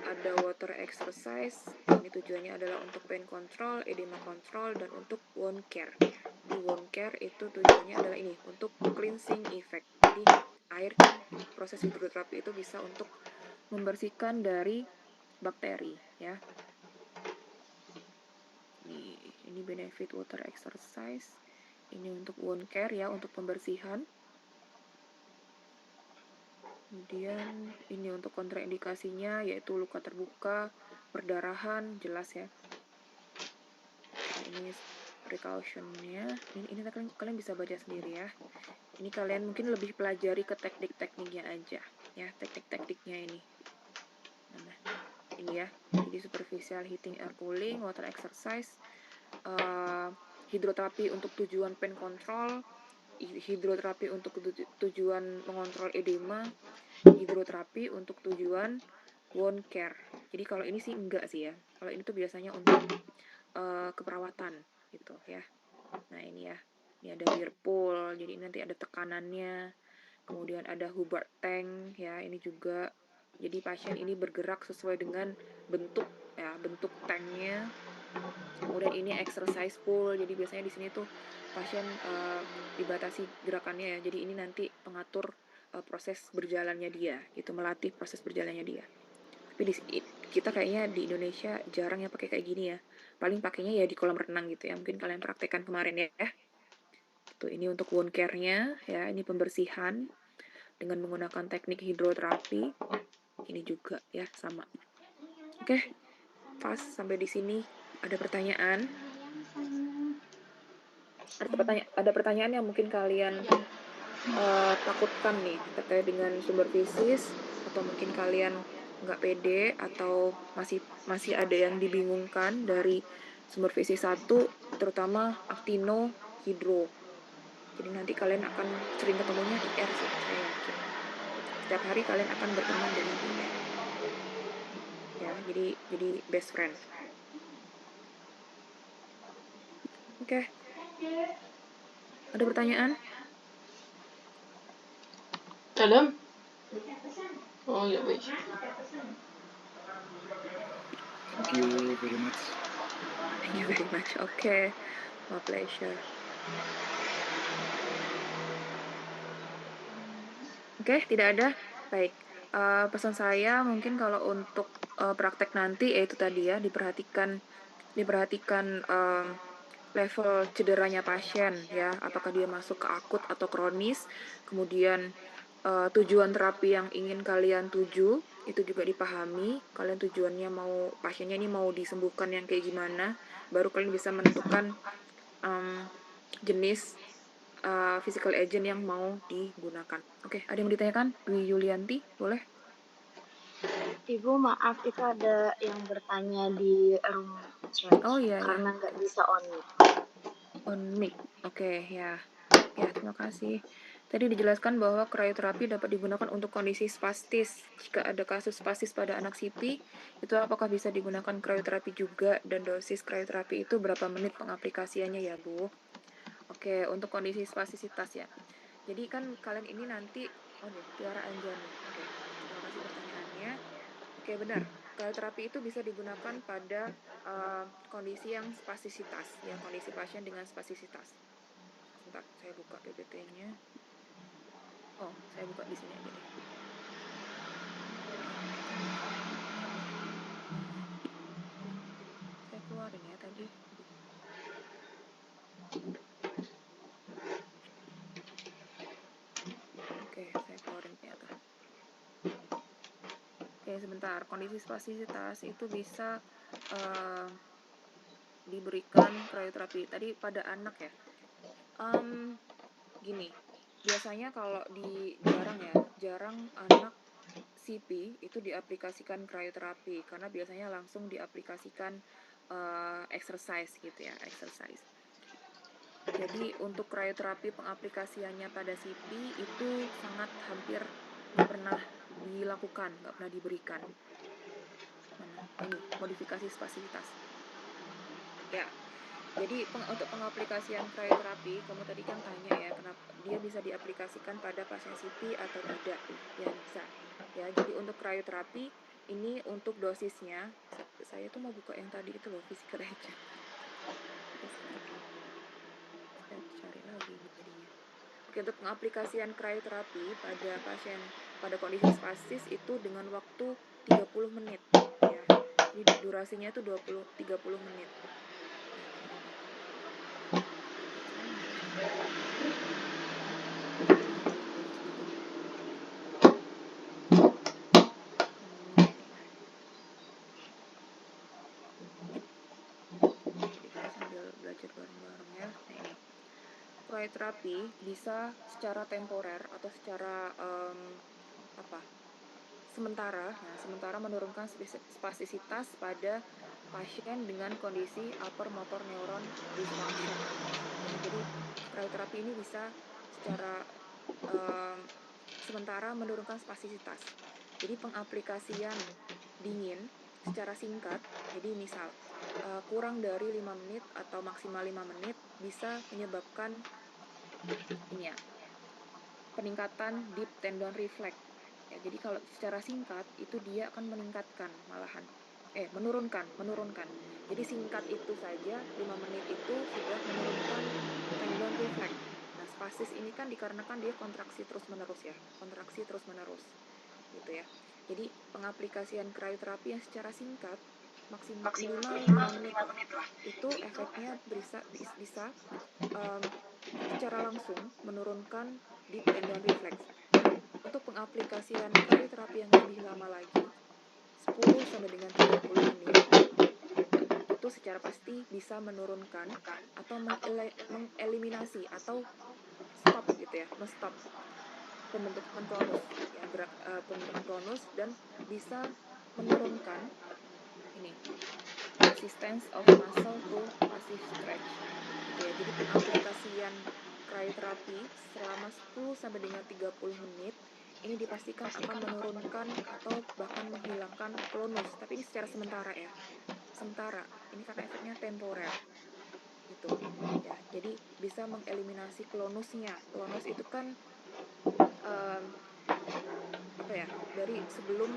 ada water exercise. Ini tujuannya adalah untuk pain control, edema control, dan untuk wound care. Di wound care itu tujuannya adalah ini, untuk cleansing effect. Jadi air kan, proses hidroterapi itu bisa untuk membersihkan dari bakteri ya. Ini benefit water exercise. Ini untuk wound care ya, untuk pembersihan. Kemudian ini untuk kontraindikasinya yaitu luka terbuka, perdarahan, jelas ya. Ini precautionnya. Ini kalian bisa baca sendiri ya. Ini kalian mungkin lebih pelajari ke teknik-tekniknya aja ya, teknik-tekniknya ini. Nah, ini ya. Jadi superficial heating, air cooling, water exercise, hidroterapi untuk tujuan pain control, hidroterapi untuk tujuan mengontrol edema, hidroterapi untuk tujuan wound care. Jadi kalau ini sih enggak sih ya. Kalau ini tuh biasanya untuk keperawatan gitu ya. Nah ini ya. Ini ada Whirlpool, jadi nanti ada tekanannya. Kemudian ada Hubbard tank ya, ini juga. Jadi pasien ini bergerak sesuai dengan bentuk ya, bentuk tanknya. Kemudian ini exercise pool. Jadi biasanya di sini tuh pasien dibatasi gerakannya ya. Jadi ini nanti pengatur proses berjalannya dia, gitu, melatih proses berjalannya dia. Tapi kita kayaknya di Indonesia jarang ya pakai kayak gini ya. Paling pakainya ya di kolam renang gitu ya. Mungkin kalian praktekkan kemarin ya. Tuh, ini untuk wound care-nya ya. Ini pembersihan dengan menggunakan teknik hidroterapi. Ini juga ya sama. Oke, pas sampai di sini. Ada pertanyaan? Ada pertanyaan yang mungkin kalian takutkan nih terkait dengan sumber fisis, atau mungkin kalian nggak pede, atau masih ada yang dibingungkan dari sumber fisis 1, terutama aktino hidro. Jadi nanti kalian akan sering ketemunya IR sih, saya yakin. Setiap hari kalian akan berteman dengan IR. Ya, jadi best friend. Oke. Ada pertanyaan? Dalam? Oh ya baik. Thank you very much. Thank you very much. Okay, my pleasure. Oke, tidak ada. Baik. Pesan saya mungkin kalau untuk praktek nanti yaitu tadi ya, diperhatikan level cederanya pasien ya, apakah dia masuk ke akut atau kronis, kemudian tujuan terapi yang ingin kalian tuju itu juga dipahami, kalian tujuannya mau pasiennya ini mau disembuhkan yang kayak gimana, baru kalian bisa menentukan jenis physical agent yang mau digunakan. Oke, ada yang mau ditanyakan? Dwi Yulianti, boleh? Ibu, maaf, itu ada yang bertanya di room chat. Oh iya, karena nggak bisa on mic. On mic, oke ya. Ya, terima kasih. Tadi dijelaskan bahwa krioterapi dapat digunakan untuk kondisi spastis. Jika ada kasus spastis pada anak CP, itu apakah bisa digunakan krioterapi juga, dan dosis krioterapi itu berapa menit pengaplikasiannya ya, Bu? Oke, untuk kondisi spastisitas ya. Jadi kan kalian ini nanti, oh nih, Tiara Anjani. Oke, terima kasih pertanyaannya. Oke, benar. Krioterapi itu bisa digunakan pada kondisi yang spastisitas, ya, kondisi pasien dengan spastisitas. Sebentar, saya buka PPT-nya. Oh, saya buka di sini aja deh. Saya keluarin ya tadi. Oke, saya keluarin ternyata. Oke, sebentar. Kondisi spastisitas itu bisa diberikan krioterapi. Tadi pada anak ya. Gini, biasanya kalau jarang anak CP itu diaplikasikan krioterapi karena biasanya langsung diaplikasikan exercise gitu ya, exercise. Jadi untuk krioterapi pengaplikasiannya pada CP itu sangat hampir nggak pernah dilakukan, nggak pernah diberikan. Mana? Ini modifikasi spasitas. Ya, jadi untuk pengaplikasian krioterapi, kamu tadi kan tanya ya, kenapa dia bisa diaplikasikan pada pasien CP atau tidak? Ya bisa. Ya, jadi untuk krioterapi ini untuk dosisnya, saya tuh mau buka yang tadi itu loh, physical agent. Saya cari lagi jadinya. Oke, untuk pengaplikasian krioterapi pada pasien pada kondisi spastis itu dengan waktu 30 menit ya. Jadi durasinya itu 30 menit. Jadi kita sambil belajar bareng-bareng ya. Nah ini, krioterapi bisa secara temporer atau secara sementara menurunkan spastisitas pada pasien dengan kondisi upper motor neuron dysfunction. Ya, jadi krioterapi ini bisa secara sementara menurunkan spastisitas. Jadi pengaplikasian dingin secara singkat, jadi misal kurang dari 5 menit atau maksimal 5 menit bisa menyebabkan ini ya, peningkatan deep tendon reflex. Ya, jadi kalau secara singkat itu dia akan menurunkan. Jadi singkat itu saja 5 menit itu sudah menurunkan tendon reflex. Nah, spastis ini kan dikarenakan dia kontraksi terus-menerus gitu ya. Jadi pengaplikasian krioterapi yang secara singkat maksimal 5 menit lah itu efeknya bisa secara langsung menurunkan deep tendon reflex. Nah, untuk pengaplikasian krioterapi yang lebih lama lagi 10 sampai dengan 30 menit itu secara pasti bisa menurunkan atau mengeliminasi atau stop gitu ya, men-stop pembentukan klonus ya, pembentukan klonus, dan bisa menurunkan ini resistance of muscle to passive stretch gitu ya. Jadi pengaplikasian krioterapi selama 10 sampai dengan 30 menit ini dipastikan akan menurunkan atau bahkan menghilangkan klonus, tapi ini secara sementara ya. Sementara, ini karena efeknya temporer gitu ya. Jadi bisa mengeliminasi klonusnya. Klonus itu kan dari sebelum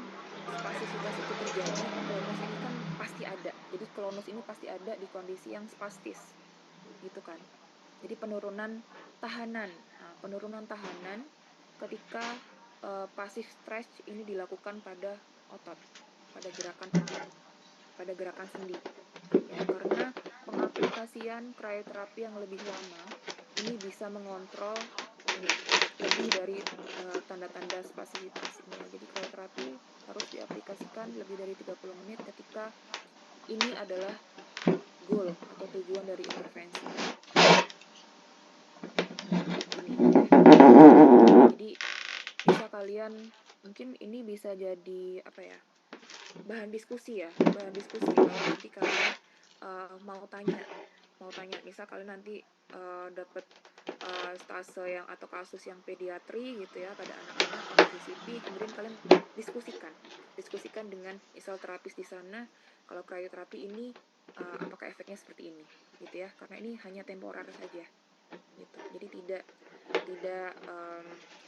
spastisitas itu terjadi, klonus ini kan pasti ada. Jadi klonus ini pasti ada di kondisi yang spastis gitu kan. Jadi penurunan tahanan ketika passive stretch ini dilakukan pada otot, pada gerakan sendi ya. Karena pengaplikasian penelitian krioterapi yang lebih lama ini bisa mengontrol ini lebih dari tanda-tanda spasifitasnya. Jadi krioterapi harus diaplikasikan lebih dari 30 menit ketika ini adalah goal atau tujuan dari intervensi. Ini ya. Jadi bisa kalian, mungkin ini bisa jadi apa ya, bahan diskusi kalau nanti kalian mau tanya misal kalian nanti dapat stase yang atau kasus yang pediatri gitu ya pada anak-anak atau VCP, kemudian kalian diskusikan dengan misal terapis di sana kalau krioterapi ini apakah efeknya seperti ini gitu ya, karena ini hanya temporer saja gitu, jadi tidak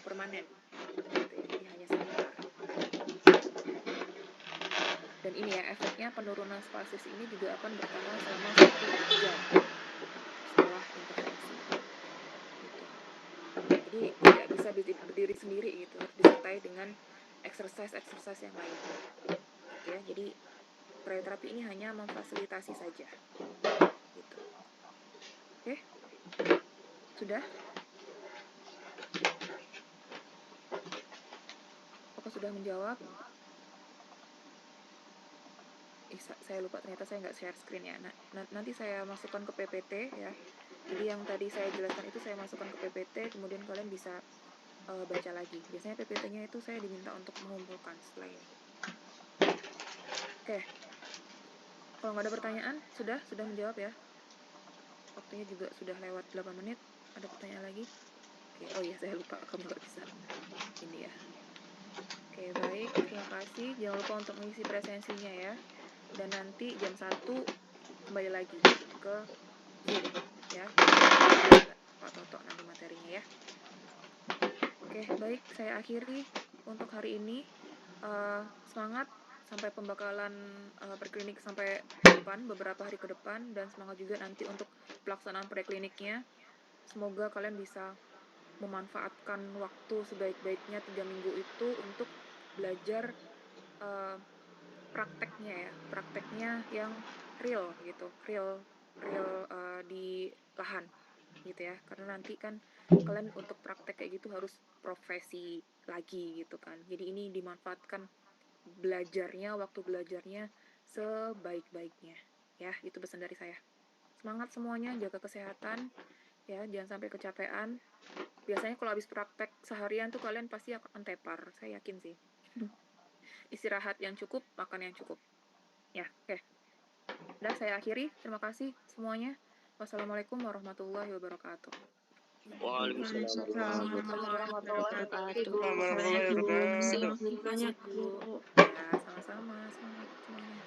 permanen gitu ya, jadi hanya sebentar. Dan ini ya, efeknya penurunan spasis ini juga akan bertahan selama 1 jam setelah intervensi gitu. Jadi tidak bisa berdiri sendiri gitu, harus disertai dengan exercise yang lain gitu ya. Jadi krioterapi ini hanya memfasilitasi saja gitu. Oke? Sudah? Apakah sudah menjawab? Saya lupa, ternyata saya nggak share screen ya. Nanti saya masukkan ke PPT ya. Jadi yang tadi saya jelaskan itu saya masukkan ke PPT, kemudian kalian bisa baca lagi. Biasanya PPT-nya itu saya diminta untuk mengumpulkan setelah ini. Oke. Kalau nggak ada pertanyaan, sudah menjawab ya. Waktunya juga sudah lewat 8 menit. Ada pertanyaan lagi? Oke. Oh iya, saya lupa, kamu nggak bisa. Ini ya. Oke, baik. Terima kasih. Jangan lupa untuk mengisi presensinya ya. Dan nanti jam 1 kembali lagi ke Zoom ya. Pak Toto nanti materinya ya. Oke, baik. Saya akhiri untuk hari ini. Semangat sampai pembekalan preklinik sampai depan, beberapa hari ke depan, dan semangat juga nanti untuk pelaksanaan prekliniknya. Semoga kalian bisa memanfaatkan waktu sebaik-baiknya 3 minggu itu untuk belajar prakteknya yang real gitu, real di lahan gitu ya, karena nanti kan kalian untuk praktek kayak gitu harus profesi lagi gitu kan, jadi ini dimanfaatkan waktu belajarnya sebaik-baiknya ya, itu pesan dari saya. Semangat semuanya, jaga kesehatan ya, jangan sampai kecapean. Biasanya kalau habis praktek seharian tuh kalian pasti akan tepar, saya yakin sih. Istirahat yang cukup, makan yang cukup. Ya, oke. Udah, saya akhiri. Terima kasih semuanya. Wassalamualaikum warahmatullahi wabarakatuh. Waalaikumsalam warahmatullahi wabarakatuh. Warahmatullahi wabarakatuh. Ya, sama-sama. Semangat semuanya.